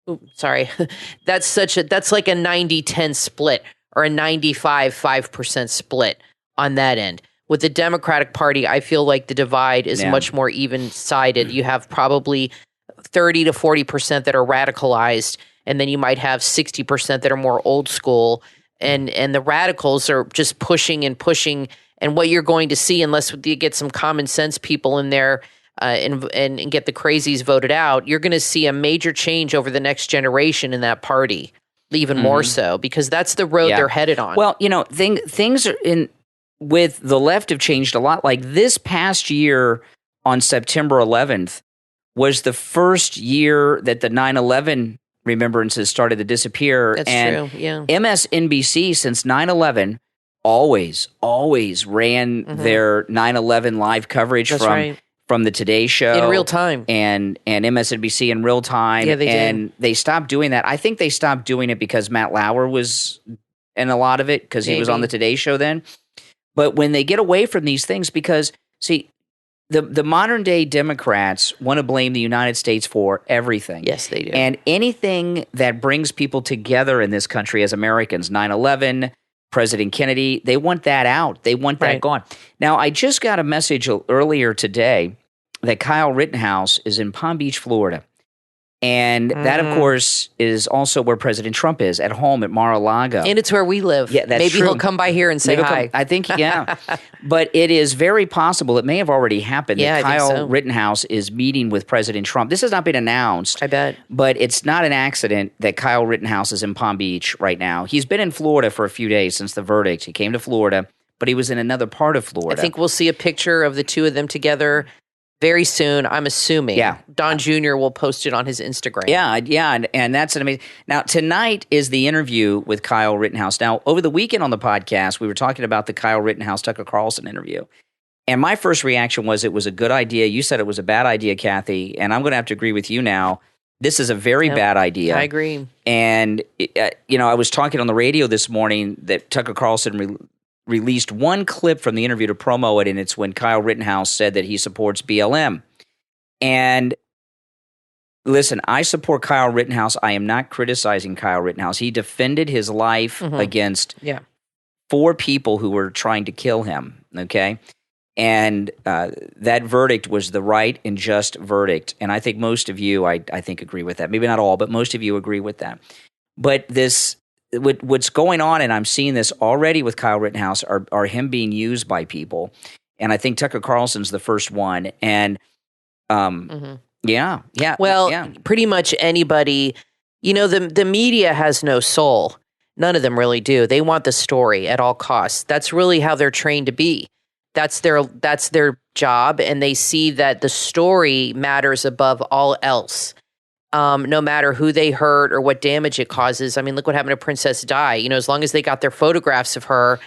that's like a 90-10 split or a 95-5% split on that end. With the Democratic Party, I feel like the divide is much more even-sided. You have probably 30 to 40% that are radicalized, and then you might have 60% that are more old school. And the radicals are just pushing. And what you're going to see, unless you get some common sense people in there and get the crazies voted out, you're going to see a major change over the next generation in that party, even more so, because that's the road they're headed on. Well, things are with the left have changed a lot. Like this past year on September 11th was the first year that the 9/11 remembrances started to disappear. That's and true, yeah. MSNBC since 9/11 always ran their 9/11 live coverage from the Today Show in real time and MSNBC in real time. Yeah, they did. And they stopped doing that. I think they stopped doing it because Matt Lauer was in a lot of it because he was on the Today Show then. But when they get away from these things, because see, the modern day Democrats want to blame the United States for everything. Yes, they do. And anything that brings people together in this country as Americans, 9/11, President Kennedy, they want that out. They want that gone. Now, I just got a message earlier today that Kyle Rittenhouse is in Palm Beach, Florida. And that, of course, is also where President Trump is, at home at Mar-a-Lago. And it's where we live. Yeah, that's Maybe true. he'll come by here and say hi. I think, yeah. But it is very possible, it may have already happened, that Kyle Rittenhouse is meeting with President Trump. This has not been announced. I bet. But it's not an accident that Kyle Rittenhouse is in Palm Beach right now. He's been in Florida for a few days since the verdict. He came to Florida, but he was in another part of Florida. I think we'll see a picture of the two of them together very soon, I'm assuming. Yeah. Don Jr. will post it on his Instagram. Yeah, and that's an amazing. Now, tonight is the interview with Kyle Rittenhouse. Now, over the weekend on the podcast, we were talking about the Kyle Rittenhouse Tucker Carlson interview. And my first reaction was it was a good idea. You said it was a bad idea, Kathy, and I'm going to have to agree with you now. This is a very bad idea. I agree. And, I was talking on the radio this morning that Tucker Carlson released one clip from the interview to promo it, and it's when Kyle Rittenhouse said that he supports BLM. And listen, I support Kyle Rittenhouse. I am not criticizing Kyle Rittenhouse. He defended his life against 4 people who were trying to kill him, okay? And that verdict was the right and just verdict. And I think most of you, I think, agree with that. Maybe not all, but most of you agree with that. But what's going on, and I'm seeing this already with Kyle Rittenhouse, are him being used by people. And I think Tucker Carlson's the first one. And pretty much anybody, the media has no soul. None of them really do. They want the story at all costs. That's really how they're trained to be. That's their job, and they see that the story matters above all else. No matter who they hurt or what damage it causes. I mean, look what happened to Princess Di. As long as they got their photographs of her,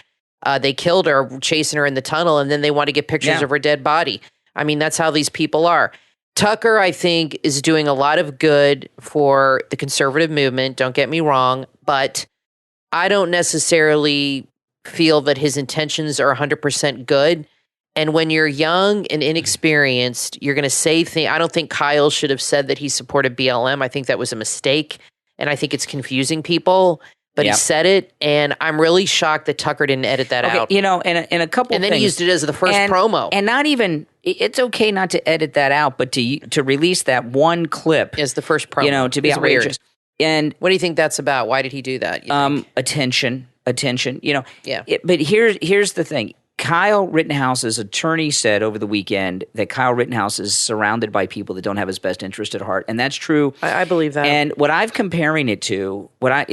they killed her, chasing her in the tunnel, and then they want to get pictures of her dead body. I mean, that's how these people are. Tucker, I think, is doing a lot of good for the conservative movement. Don't get me wrong, but I don't necessarily feel that his intentions are 100% good. And when you're young and inexperienced, you're going to say things. I don't think Kyle should have said that he supported BLM. I think that was a mistake, and I think it's confusing people. But he said it, and I'm really shocked that Tucker didn't edit that out. And a couple, and then he used it as the first promo. And not even, it's okay not to edit that out, but to release that one clip as the first promo, to be outrageous. Weird. And what do you think that's about? Why did he do that? Attention. But here's the thing. Kyle Rittenhouse's attorney said over the weekend that Kyle Rittenhouse is surrounded by people that don't have his best interest at heart, and that's true. I believe that. And what I'm comparing it to, I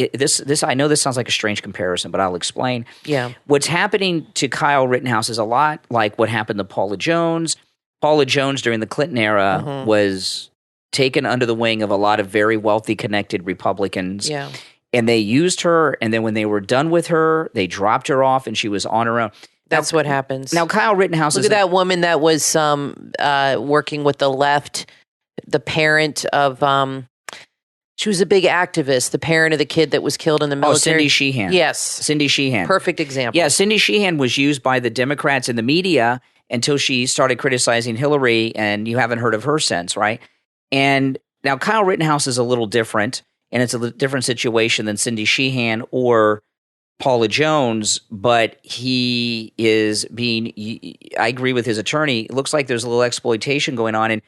know this sounds like a strange comparison, but I'll explain. Yeah, what's happening to Kyle Rittenhouse is a lot like what happened to Paula Jones. Paula Jones during the Clinton era was taken under the wing of a lot of very wealthy, connected Republicans. Yeah. and they used her. And then when they were done with her, they dropped her off, and she was on her own. That's what happens. Now, Kyle Rittenhouse Look at that woman that was working with the left, the parent of, she was a big activist, the parent of the kid that was killed in the military. Oh, Cindy Sheehan. Yes. Cindy Sheehan. Perfect example. Yeah, Cindy Sheehan was used by the Democrats in the media until she started criticizing Hillary, and you haven't heard of her since, right? And now Kyle Rittenhouse is a little different, and it's a different situation than Cindy Sheehan or Paula Jones, but he is being, I agree with his attorney, it looks like there's a little exploitation going on. And,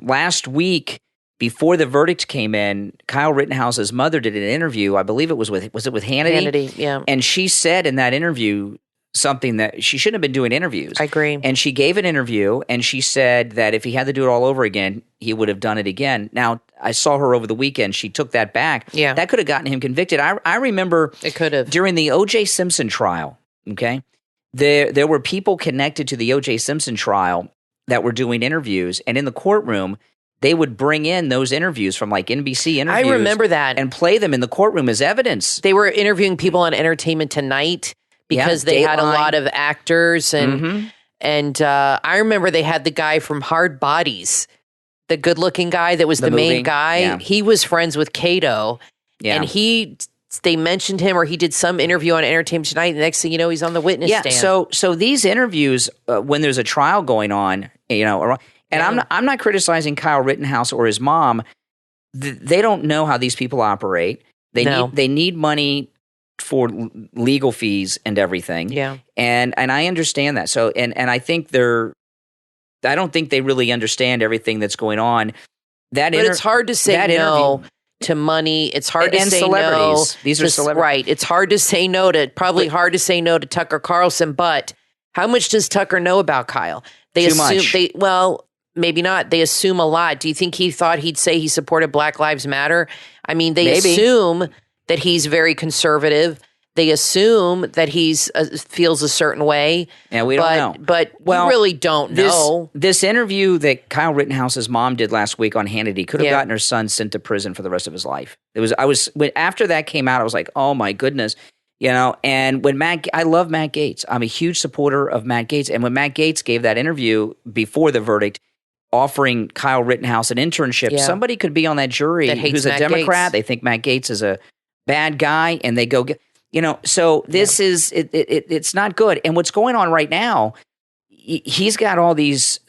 last week, before the verdict came in, Kyle Rittenhouse's mother did an interview. I believe it was with Hannity? Hannity, yeah. And she said in that interview something that she shouldn't have been doing interviews. I agree. And she gave an interview, and she said that if he had to do it all over again, he would have done it again. Now, I saw her over the weekend. She took that back. Yeah. That could have gotten him convicted. I remember it could have. During the O.J. Simpson trial, okay, there were people connected to the O.J. Simpson trial that were doing interviews, and in the courtroom, they would bring in those interviews from like NBC interviews. I remember that. And play them in the courtroom as evidence. They were interviewing people on Entertainment Tonight because they had a lot of actors. And I remember they had the guy from Hard Bodies, the good-looking guy that was the main guy. Yeah. He was friends with Cato. Yeah. And they mentioned him, or he did some interview on Entertainment Tonight. And the next thing you know, he's on the witness stand. So these interviews, when there's a trial going on, and I'm not criticizing Kyle Rittenhouse or his mom. They don't know how these people operate. They need money for legal fees and everything. Yeah. And I understand that. So and I think I don't think they really understand everything that's going on. But it's hard to say no to money. It's hard to say celebrities. No. These are celebrities. Right. It's hard to say no to, hard to say no to Tucker Carlson. But how much does Tucker know about Kyle? Too much. Maybe not. They assume a lot. Do you think he thought he'd say he supported Black Lives Matter? I mean, they assume that he's very conservative. They assume that he's feels a certain way. Yeah, we don't know. But we really don't know. This interview that Kyle Rittenhouse's mom did last week on Hannity could have gotten her son sent to prison for the rest of his life. After that came out, I was like, oh my goodness. And when I love Matt Gaetz. I'm a huge supporter of Matt Gaetz. And when Matt Gaetz gave that interview before the verdict, offering Kyle Rittenhouse an internship, somebody could be on that jury who's a Democrat. They think Matt Gaetz is a bad guy, and they go get, so this is, it's not good. And what's going on right now, he's got all these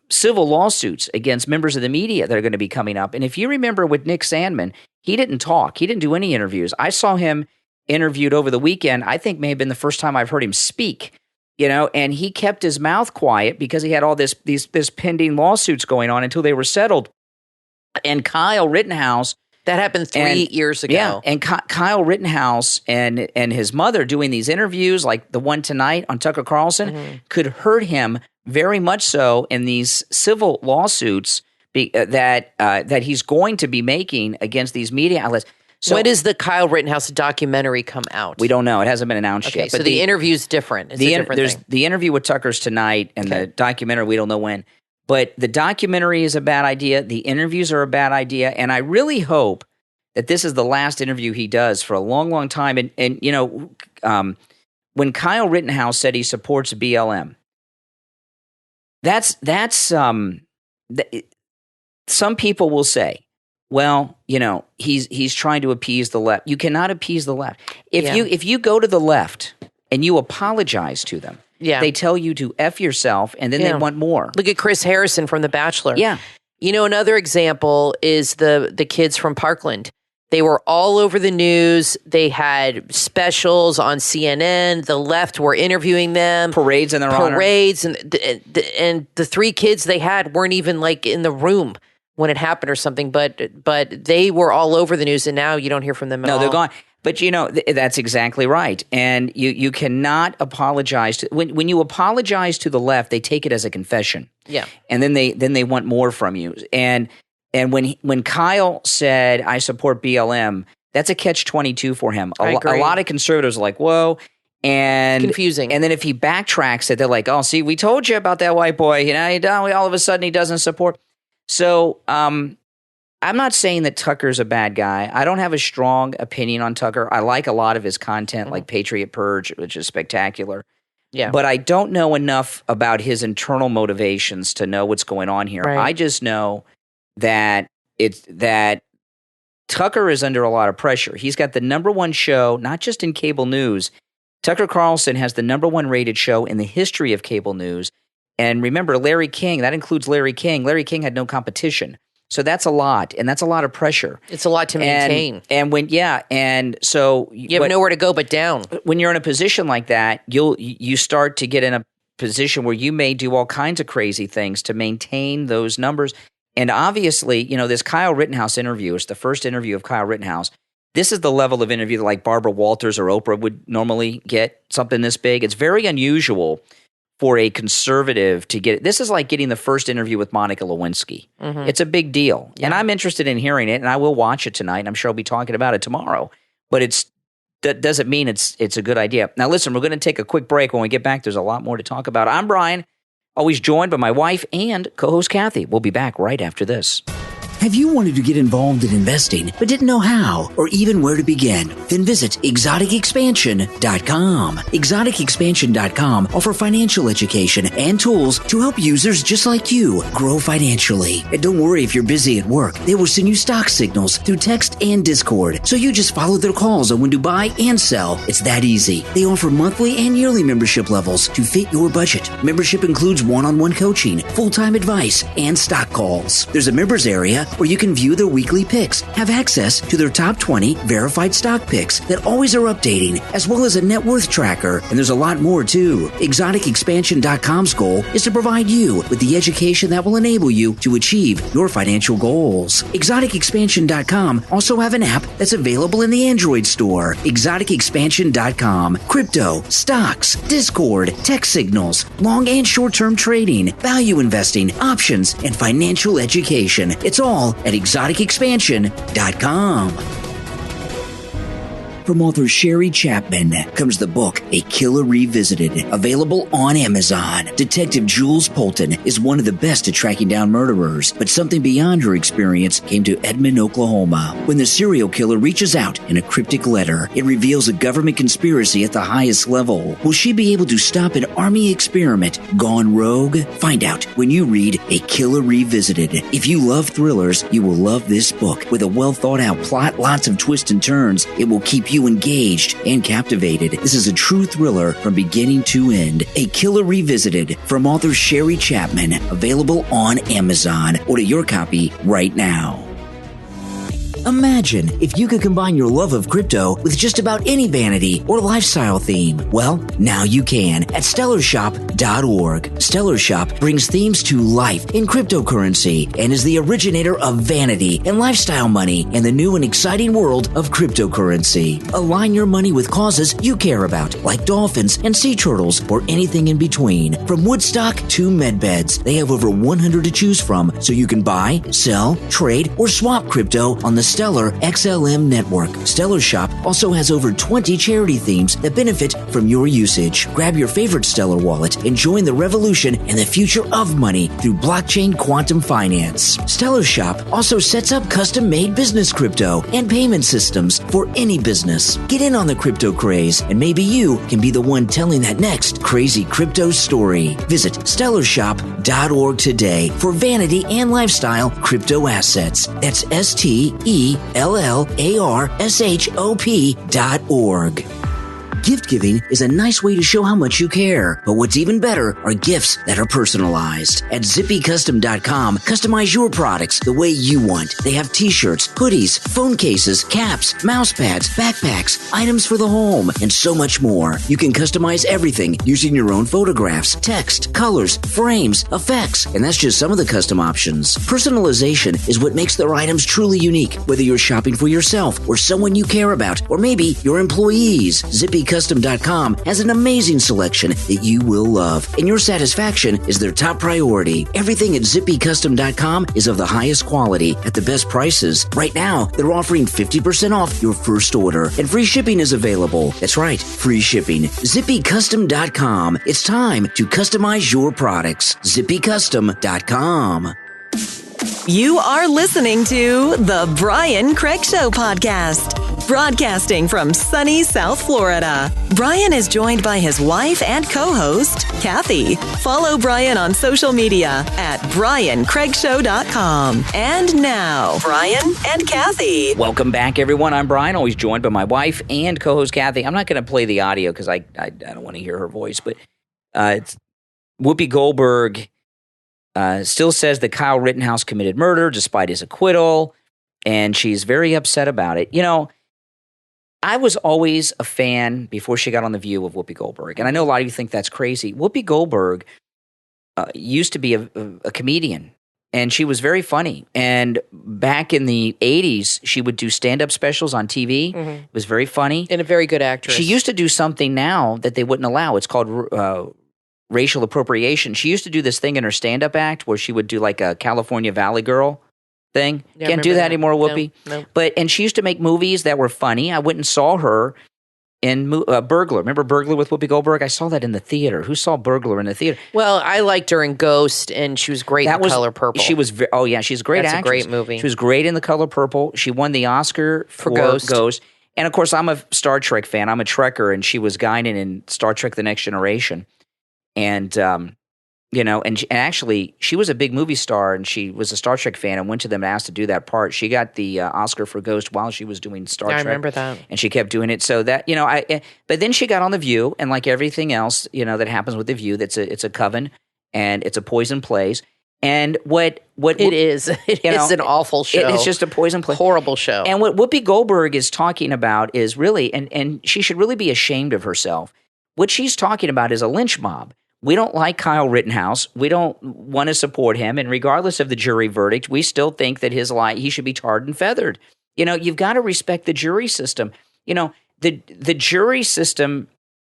civil lawsuits against members of the media that are going to be coming up. And if you remember with Nick Sandmann, he didn't talk. He didn't do any interviews. I saw him interviewed over the weekend. I think may have been the first time I've heard him speak, and he kept his mouth quiet because he had all this pending lawsuits going on until they were settled. And Kyle Rittenhouse, that happened 3 years ago. Yeah, and Kyle Rittenhouse and his mother doing these interviews, like the one tonight on Tucker Carlson, could hurt him very much so in these civil lawsuits that he's going to be making against these media outlets. So, when does the Kyle Rittenhouse documentary come out? We don't know. It hasn't been announced yet. But so the interview's different. It's a different thing. The interview with Tucker's tonight, and the documentary, we don't know when. But the documentary is a bad idea. The interviews are a bad idea. And I really hope that this is the last interview he does for a long, long time. And when Kyle Rittenhouse said he supports BLM, some people will say, well, he's trying to appease the left. You cannot appease the left. If you go to the left and you apologize to them, they tell you to F yourself, and then they want more. Look at Chris Harrison from The Bachelor. Yeah. Another example is the kids from Parkland. They were all over the news. They had specials on CNN. The left were interviewing them. Parades in their honor. Parades. And the three kids they had weren't even like in the room when it happened or something, but they were all over the news, and now you don't hear from them at all. No, they're gone. But that's exactly right. And you cannot apologize to when you apologize to the left, they take it as a confession. Yeah. And then they want more from you. And when Kyle said I support BLM, that's a catch-22 for him. A lot of conservatives are like, whoa. And confusing. And then if he backtracks it, they're like, oh, see, we told you about that white boy. All of a sudden he doesn't support. So I'm not saying that Tucker's a bad guy. I don't have a strong opinion on Tucker. I like a lot of his content, like Patriot Purge, which is spectacular. Yeah. But I don't know enough about his internal motivations to know what's going on here. Right. I just know that Tucker is under a lot of pressure. He's got the number one show, not just in cable news. Tucker Carlson has the number one rated show in the history of cable news. And remember, Larry King, that includes Larry King. Larry King had no competition. So that's a lot, and that's a lot of pressure. It's a lot to maintain. And so you have nowhere to go but down. When you're in a position like that, you start to get in a position where you may do all kinds of crazy things to maintain those numbers. And obviously, this Kyle Rittenhouse interview is the first interview of Kyle Rittenhouse. This is the level of interview that like Barbara Walters or Oprah would normally get, something this big. It's very unusual for a conservative to get it. This is like getting the first interview with Monica Lewinsky. Mm-hmm. It's a big deal. Yeah. And I'm interested in hearing it, and I will watch it tonight, and I'm sure I'll be talking about it tomorrow. But that doesn't mean it's a good idea. Now, listen, we're going to take a quick break. When we get back, there's a lot more to talk about. I'm Brian, always joined by my wife and co-host Kathy. We'll be back right after this. Have you wanted to get involved in investing but didn't know how or even where to begin? Then visit ExoticExpansion.com. ExoticExpansion.com offer financial education and tools to help users just like you grow financially. And don't worry if you're busy at work. They will send you stock signals through text and Discord, so you just follow their calls on when to buy and sell. It's that easy. They offer monthly and yearly membership levels to fit your budget. Membership includes one-on-one coaching, full-time advice, and stock calls. There's a members area where you can view their weekly picks, have access to their top 20 verified stock picks that always are updating, as well as a net worth tracker, and there's a lot more too. ExoticExpansion.com's goal is to provide you with the education that will enable you to achieve your financial goals. ExoticExpansion.com also have an app that's available in the Android store. ExoticExpansion.com. Crypto, stocks, Discord, text signals, long and short-term trading, value investing, options, and financial education. It's all at ExoticExpansion.com. From author Sherry Chapman comes the book, A Killer Revisited, available on Amazon. Detective Jules Polton is one of the best at tracking down murderers, but something beyond her experience came to Edmond, Oklahoma. When the serial killer reaches out in a cryptic letter, it reveals a government conspiracy at the highest level. Will she be able to stop an army experiment gone rogue? Find out when you read A Killer Revisited. If you love thrillers, you will love this book. With a well-thought-out plot, lots of twists and turns, it will keep you engaged and captivated. This is a true thriller from beginning to end. A Killer Revisited from author Sherry Chapman, available on Amazon. Order your copy right now. Imagine if you could combine your love of crypto with just about any vanity or lifestyle theme. Well, now you can at StellarShop.org. Stellar Shop brings themes to life in cryptocurrency and is the originator of vanity and lifestyle money in the new and exciting world of cryptocurrency. Align your money with causes you care about, like dolphins and sea turtles or anything in between. From Woodstock to medbeds, they have over 100 to choose from, so you can buy, sell, trade, or swap crypto on the Stellar XLM network. Stellar Shop also has over 20 charity themes that benefit from your usage. Grab your favorite Stellar wallet and join the revolution and the future of money through blockchain quantum finance. Stellar Shop also sets up custom-made business crypto and payment systems for any business. Get in on the crypto craze, and maybe you can be the one telling that next crazy crypto story. Visit StellarShop.org today for vanity and lifestyle crypto assets. That's StellarShop.org. Gift giving is a nice way to show how much you care, but what's even better are gifts that are personalized. At ZippyCustom.com, customize your products the way you want. They have t-shirts, hoodies, phone cases, caps, mouse pads, backpacks, items for the home, and so much more. You can customize everything using your own photographs, text, colors, frames, effects, and that's just some of the custom options. Personalization is what makes their items truly unique, whether you're shopping for yourself or someone you care about, or maybe your employees. ZippyCustom.com has an amazing selection that you will love, and your satisfaction is their top priority. Everything at ZippyCustom.com is of the highest quality at the best prices. Right now, they're offering 50% off your first order, and free shipping is available. That's right, free shipping. ZippyCustom.com. It's time to customize your products. ZippyCustom.com. You are listening to the Brian Craig Show podcast, broadcasting from sunny South Florida. Brian is joined by his wife and co-host, Kathy. Follow Brian on social media at briancraigshow.com. And now, Brian and Kathy. Welcome back, everyone. I'm Brian, always joined by my wife and co-host, Kathy. I'm not going to play the audio because I don't want to hear her voice, but it's Whoopi Goldberg still says that Kyle Rittenhouse committed murder despite his acquittal, and she's very upset about it. You know, I was always a fan, before she got on The View, of Whoopi Goldberg, and I know a lot of you think that's crazy. Whoopi Goldberg used to be a comedian, and she was very funny. And back in the 80s, she would do stand-up specials on TV. Mm-hmm. It was very funny. And a very good actress. She used to do something now that they wouldn't allow. It's called racial appropriation. She used to do this thing in her stand-up act where she would do like a California Valley Girl thing. Yeah, Can't do that anymore, Whoopi. No. And she used to make movies that were funny. I went and saw her in Burglar. Remember Burglar with Whoopi Goldberg? I saw that in the theater. Who saw Burglar in the theater? Well, I liked her in Ghost, and she was great in Color Purple. She was, she's a great actress. That's a great movie. She was great in The Color Purple. She won the Oscar for Ghost. And of course, I'm a Star Trek fan. I'm a Trekker, and she was Guinan in Star Trek The Next Generation. And, and actually, she was a big movie star, and she was a Star Trek fan and went to them and asked to do that part. She got the Oscar for Ghost while she was doing Star Trek. I remember that. And she kept doing it. So that, but then she got on The View, and like everything else, that happens with The View, it's a coven, and it's a poison plays. And what it is, it is an awful show. It's just a poison play. Horrible show. And what Whoopi Goldberg is talking about is really, and she should really be ashamed of herself. What she's talking about is a lynch mob. We don't like Kyle Rittenhouse. We don't want to support him. And regardless of the jury verdict, we still think that he should be tarred and feathered. You've got to respect the jury system. The jury system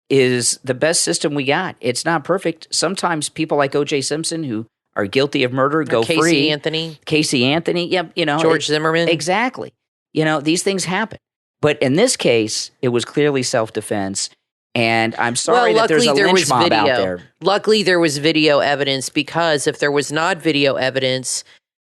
is the best system we got. It's not perfect. Sometimes people like O.J. Simpson, who are guilty of murder, go free. Casey Anthony. Yep. George Zimmerman. Exactly. These things happen. But in this case, it was clearly self-defense. And I'm sorry that there's a lynch mob out there. Luckily, there was video evidence, because if there was not video evidence,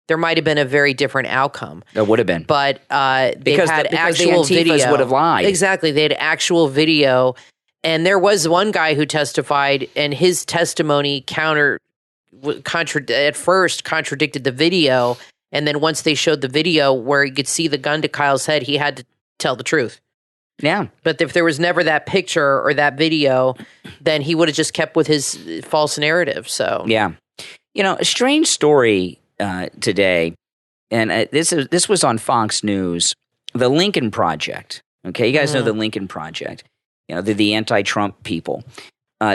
there might have been a very different outcome. There would have been. But because actual the Antifas video. would have lied. Exactly. They had actual video. And there was one guy who testified, and his testimony at first contradicted the video. And then once they showed the video where you could see the gun to Kyle's head, he had to tell the truth. Yeah. But if there was never that picture or that video, then he would have just kept with his false narrative. So yeah. A strange story today, and this was on Fox News, the Lincoln Project. Okay, you guys know the Lincoln Project. The anti-Trump people.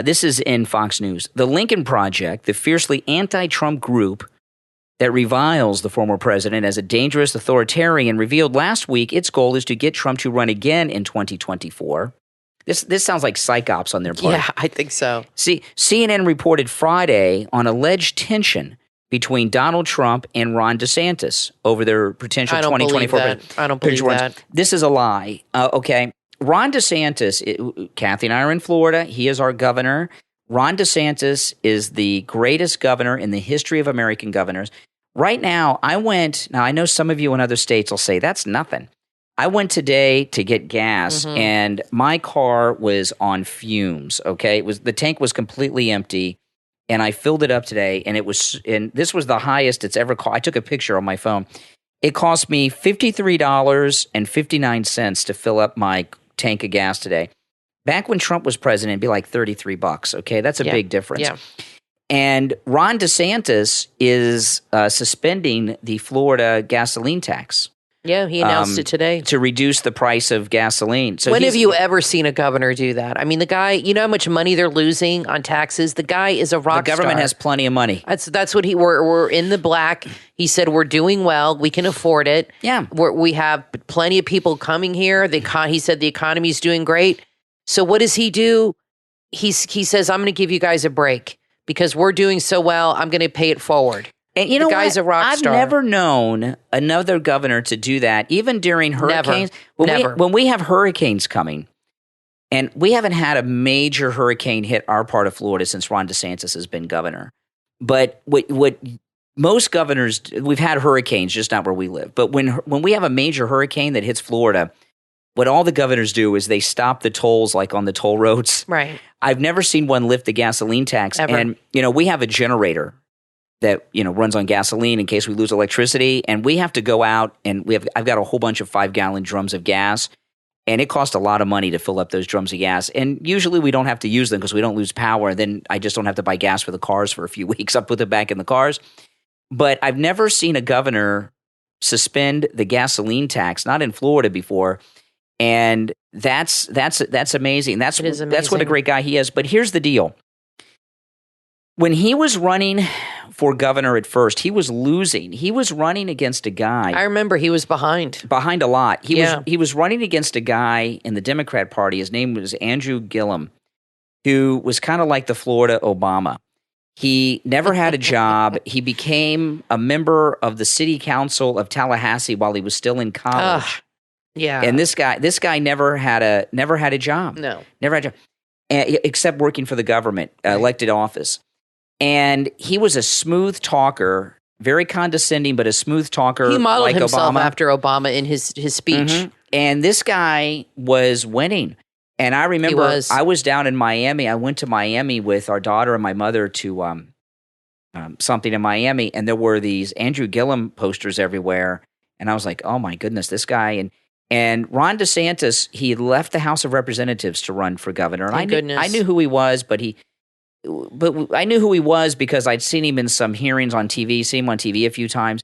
This is in Fox News. The Lincoln Project, the fiercely anti-Trump group that reviles the former president as a dangerous authoritarian, revealed last week its goal is to get Trump to run again in 2024. This sounds like psych ops on their part. Yeah, I think so. See, CNN reported Friday on alleged tension between Donald Trump and Ron DeSantis over their potential 2024. I don't believe that. This is a lie. Okay. Ron DeSantis, Kathy and I are in Florida. He is our governor. Ron DeSantis is the greatest governor in the history of American governors. Right now, I know some of you in other states will say, that's nothing. I went today to get gas, and my car was on fumes, okay? The tank was completely empty, and I filled it up today, and this was the highest it's ever cost. I took a picture on my phone. It cost me $53.59 to fill up my tank of gas today. Back when Trump was president, it'd be like $33, okay? That's a big difference. Yeah. And Ron DeSantis is suspending the Florida gasoline tax. Yeah, he announced it today. To reduce the price of gasoline. So when have you ever seen a governor do that? I mean, the guy, you know how much money they're losing on taxes? The guy is a rock star. The government has plenty of money. That's what we're in the black. He said, we're doing well. We can afford it. Yeah. We have plenty of people coming here. He said the economy's doing great. So what does he do? He says, I'm going to give you guys a break because we're doing so well. I'm going to pay it forward. And you know the guy's what? a rock star. I've never known another governor to do that, even during hurricanes. Never. When we have hurricanes coming, and we haven't had a major hurricane hit our part of Florida since Ron DeSantis has been governor. But what most governors, we've had hurricanes, just not where we live. But when we have a major hurricane that hits Florida, what all the governors do is they stop the tolls like on the toll roads. Right. I've never seen one lift the gasoline tax. Ever. And, we have a generator that, runs on gasoline in case we lose electricity. And we have to go out and I've got a whole bunch of 5-gallon drums of gas. And it costs a lot of money to fill up those drums of gas. And usually we don't have to use them because we don't lose power. Then I just don't have to buy gas for the cars for a few weeks. I'll put them back in the cars. But I've never seen a governor suspend the gasoline tax, not in Florida before. And that's amazing. That's what a great guy he is. But here's the deal. When he was running for governor at first, he was losing. He was running against a guy. I remember he was behind a lot. He was running against a guy in the Democrat Party. His name was Andrew Gillum, who was kind of like the Florida Obama. He never had a job. He became a member of the city council of Tallahassee while he was still in college. Yeah. And this guy never had a job. No. Never had a job, except working for the government, elected office. And he was a smooth talker, very condescending, but a smooth talker. He modeled like himself Obama. after Obama in his speech. Mm-hmm. And this guy was winning. And I remember I was down in Miami. I went to Miami with our daughter and my mother to something in Miami. And there were these Andrew Gillum posters everywhere. And I was like, oh, my goodness, this guy. And Ron DeSantis, he left the House of Representatives to run for governor. And I knew who he was, but I knew who he was because I'd seen him in some hearings on TV, seen him on TV a few times.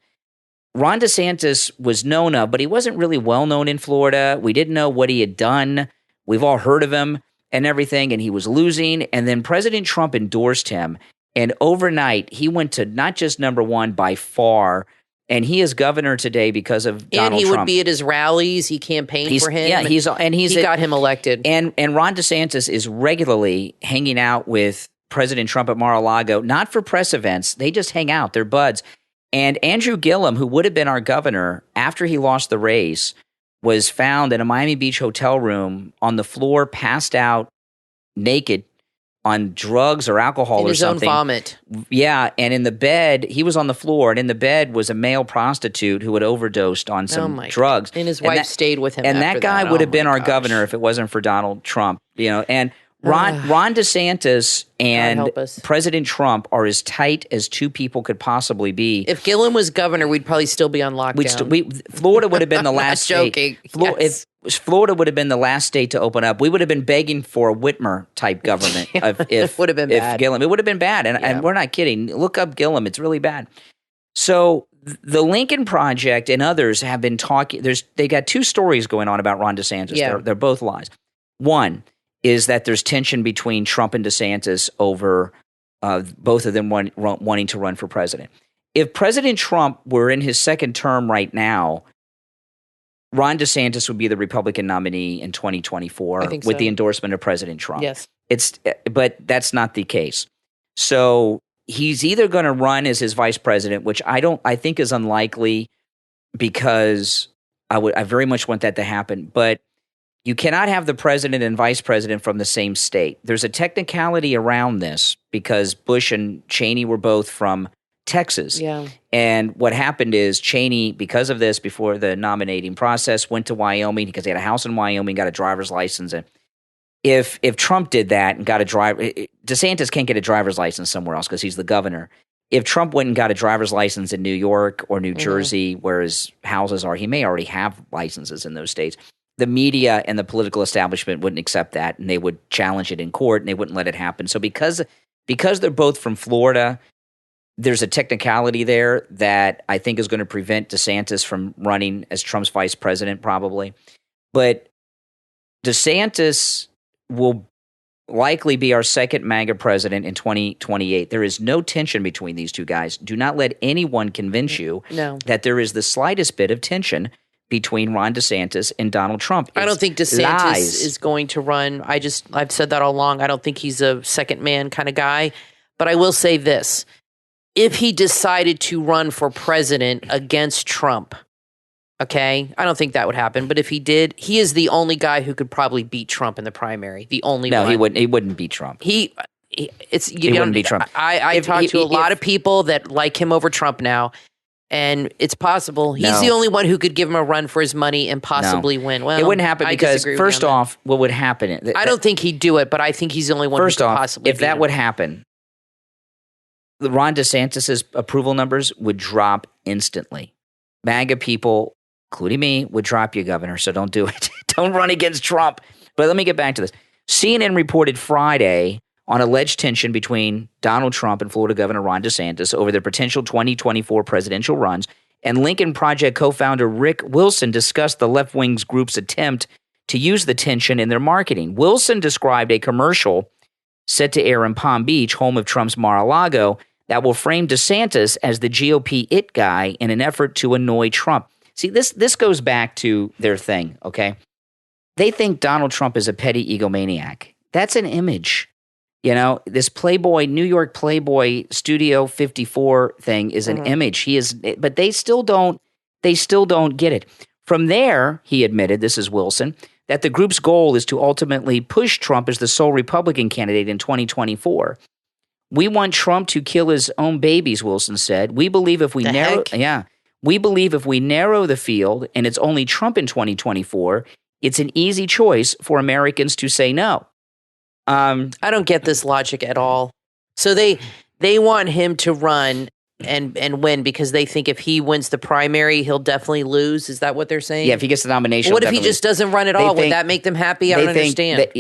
Ron DeSantis was known of, but he wasn't really well known in Florida. We didn't know what he had done. We've all heard of him and everything, and he was losing. And then President Trump endorsed him. And overnight, he went to not just number one by far, and he is governor today because of Donald Trump. And he would be at his rallies. He campaigned for him. Yeah, he got him elected. And Ron DeSantis is regularly hanging out with President Trump at Mar-a-Lago, not for press events. They just hang out. They're buds. And Andrew Gillum, who would have been our governor after he lost the race, was found in a Miami Beach hotel room on the floor, passed out, naked, on drugs or alcohol or something. In his own vomit. Yeah, and in the bed, he was on the floor, and in the bed was a male prostitute who had overdosed on some drugs. And his wife stayed with him. And after that guy would have been our governor if it wasn't for Donald Trump. And Ron DeSantis and President Trump are as tight as two people could possibly be. If Gillum was governor, we'd probably still be on lockdown. Florida would have been the last state. Joking. If Florida would have been the last state to open up, we would have been begging for a Whitmer type government. If would have been bad. Gillum, it would have been bad, and we're not kidding. Look up Gillum; it's really bad. So the Lincoln Project and others have been talking. They got two stories going on about Ron DeSantis. Yeah. They're both lies. One is that there's tension between Trump and DeSantis over both of them wanting to run for president. If President Trump were in his second term right now, Ron DeSantis would be the Republican nominee in 2024 with the endorsement of President Trump. Yes. But that's not the case. So he's either going to run as his vice president, which I think is unlikely because I very much want that to happen. But you cannot have the president and vice president from the same state. There's a technicality around this because Bush and Cheney were both from Texas. Yeah. And what happened is Cheney, because of this, before the nominating process, went to Wyoming because he had a house in Wyoming, got a driver's license. And if Trump did that and got a DeSantis can't get a driver's license somewhere else because he's the governor. If Trump went and got a driver's license in New York or New Jersey, where his houses are, he may already have licenses in those states. The media and the political establishment wouldn't accept that, and they would challenge it in court, and they wouldn't let it happen. So because they're both from Florida, there's a technicality there that I think is going to prevent DeSantis from running as Trump's vice president probably. But DeSantis will likely be our second MAGA president in 2028. There is no tension between these two guys. Do not let anyone convince you that there is the slightest bit of tension between Ron DeSantis and Donald Trump. I don't think DeSantis is going to run. I've said that all along. I don't think he's a second man kind of guy. But I will say this. If he decided to run for president against Trump, okay, I don't think that would happen. But if he did, he is the only guy who could probably beat Trump in the primary. The only one. No, he wouldn't beat Trump. He wouldn't be Trump. I talked to a lot of people that like him over Trump now, and it's possible he's the only one who could give him a run for his money and possibly win. Well, it wouldn't happen because first off, what would happen? I don't think he'd do it, but I think he's the only one who could possibly. If that would happen, Ron DeSantis' approval numbers would drop instantly. MAGA people, including me, would drop you, Governor, so don't do it. Don't run against Trump. But let me get back to this. CNN reported Friday on alleged tension between Donald Trump and Florida Governor Ron DeSantis over their potential 2024 presidential runs, and Lincoln Project co-founder Rick Wilson discussed the left-wing group's attempt to use the tension in their marketing. Wilson described a commercial set to air in Palm Beach, home of Trump's Mar-a-Lago, that will frame DeSantis as the GOP it guy in an effort to annoy Trump. See, this goes back to their thing, okay? They think Donald Trump is a petty egomaniac. That's an image. You know, this Playboy, New York Playboy Studio 54 thing is an image. He is, but they still don't get it. From there, he admitted, this is Wilson, that the group's goal is to ultimately push Trump as the sole Republican candidate in 2024. We want Trump to kill his own babies, Wilson said. We believe if we narrow the field and it's only Trump in 2024, it's an easy choice for Americans to say no. I don't get this logic at all. So they want him to run and win because they think if he wins the primary, he'll definitely lose. Is that what they're saying? Yeah, if he gets the nomination. What if he just doesn't run at all? Would that make them happy? I don't understand.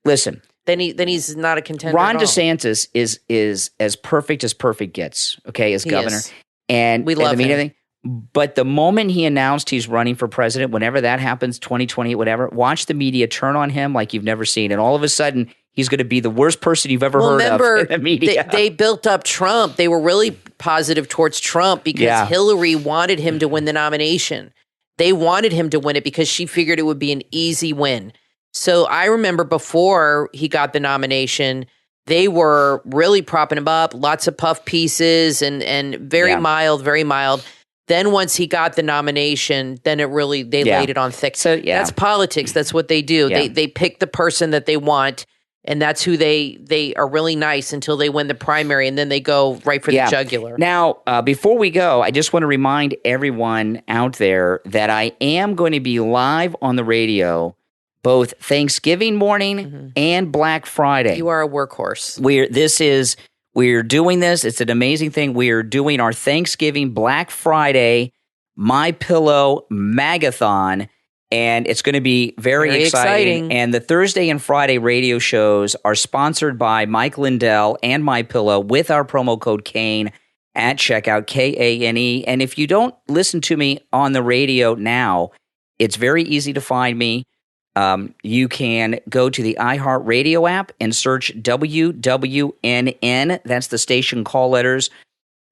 Listen. Then he's not a contender. Ron DeSantis is as perfect gets, okay, as governor. And we love him. Everything. But the moment he announced he's running for president, whenever that happens, 2020, whatever, watch the media turn on him like you've never seen. And all of a sudden, he's going to be the worst person you've ever heard of in the media. They built up Trump. They were really positive towards Trump because Hillary wanted him to win the nomination. They wanted him to win it because she figured it would be an easy win. So I remember before he got the nomination, they were really propping him up, lots of puff pieces and very mild. Then once he got the nomination, then they laid it on thick. So that's politics. That's what they do. Yeah. They pick the person that they want, and that's who they are really nice until they win the primary, and then they go right for the jugular. Now, before we go, I just want to remind everyone out there that I am going to be live on the radio both Thanksgiving morning and Black Friday. You are a workhorse. We're doing this. It's an amazing thing. We are doing our Thanksgiving Black Friday My Pillow Magathon, and it's going to be very exciting. And the Thursday and Friday radio shows are sponsored by Mike Lindell and My Pillow with our promo code Kane at checkout, Kane. And if you don't listen to me on the radio now, it's very easy to find me. You can go to the iHeartRadio app and search WWNN. That's the station call letters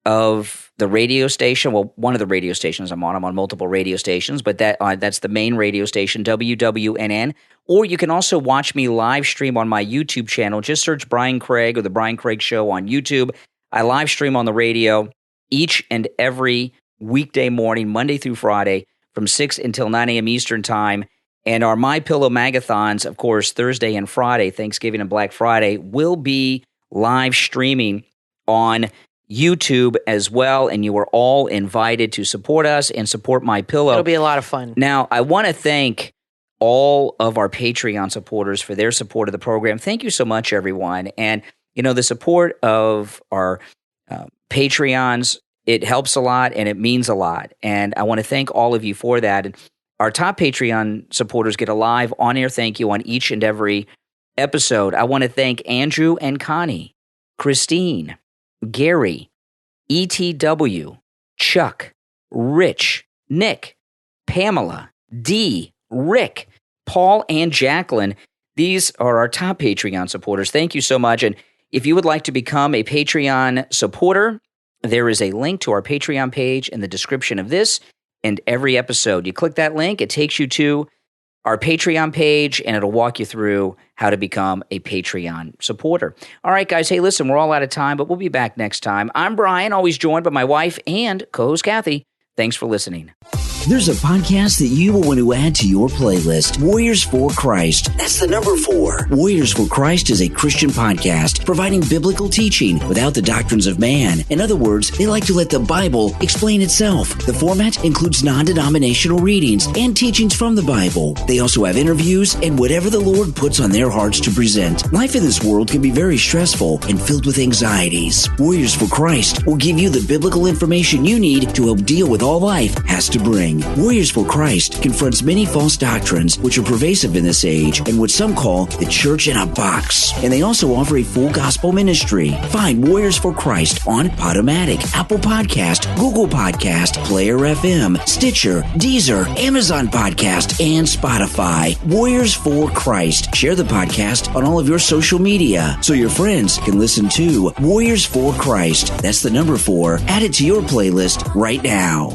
of the radio station. Well, one of the radio stations I'm on. I'm on multiple radio stations, but that's the main radio station, WWNN. Or you can also watch me live stream on my YouTube channel. Just search Brian Craig or The Brian Craig Show on YouTube. I live stream on the radio each and every weekday morning, Monday through Friday, from 6 until 9 a.m. Eastern Time. And our My Pillow Magathons, of course, Thursday and Friday, Thanksgiving and Black Friday, will be live streaming on YouTube as well. And you are all invited to support us and support My Pillow. It'll be a lot of fun. Now, I want to thank all of our Patreon supporters for their support of the program. Thank you so much, everyone. And, the support of our Patreons, it helps a lot and it means a lot. And I want to thank all of you for that. And our top Patreon supporters get a live on-air thank you on each and every episode. I want to thank Andrew and Connie, Christine, Gary, ETW, Chuck, Rich, Nick, Pamela, Dee, Rick, Paul, and Jacqueline. These are our top Patreon supporters. Thank you so much. And if you would like to become a Patreon supporter, there is a link to our Patreon page in the description of this and every episode. You click that link, it takes you to our Patreon page, and it'll walk you through how to become a Patreon supporter. All right, guys. Hey, listen, we're all out of time, but we'll be back next time. I'm Brian, always joined by my wife and co-host Kathy. Thanks for listening. There's a podcast that you will want to add to your playlist. Warriors for Christ. That's the number 4. Warriors for Christ is a Christian podcast providing biblical teaching without the doctrines of man. In other words, they like to let the Bible explain itself. The format includes non-denominational readings and teachings from the Bible. They also have interviews and whatever the Lord puts on their hearts to present. Life in this world can be very stressful and filled with anxieties. Warriors for Christ will give you the biblical information you need to help deal with all life has to bring. Warriors for Christ confronts many false doctrines which are pervasive in this age and what some call the church in a box. And they also offer a full gospel ministry. Find Warriors for Christ on Podomatic, Apple Podcast, Google Podcast, Player FM, Stitcher, Deezer, Amazon Podcast, and Spotify. Warriors for Christ. Share the podcast on all of your social media so your friends can listen to Warriors for Christ. That's the number 4. Add it to your playlist right now.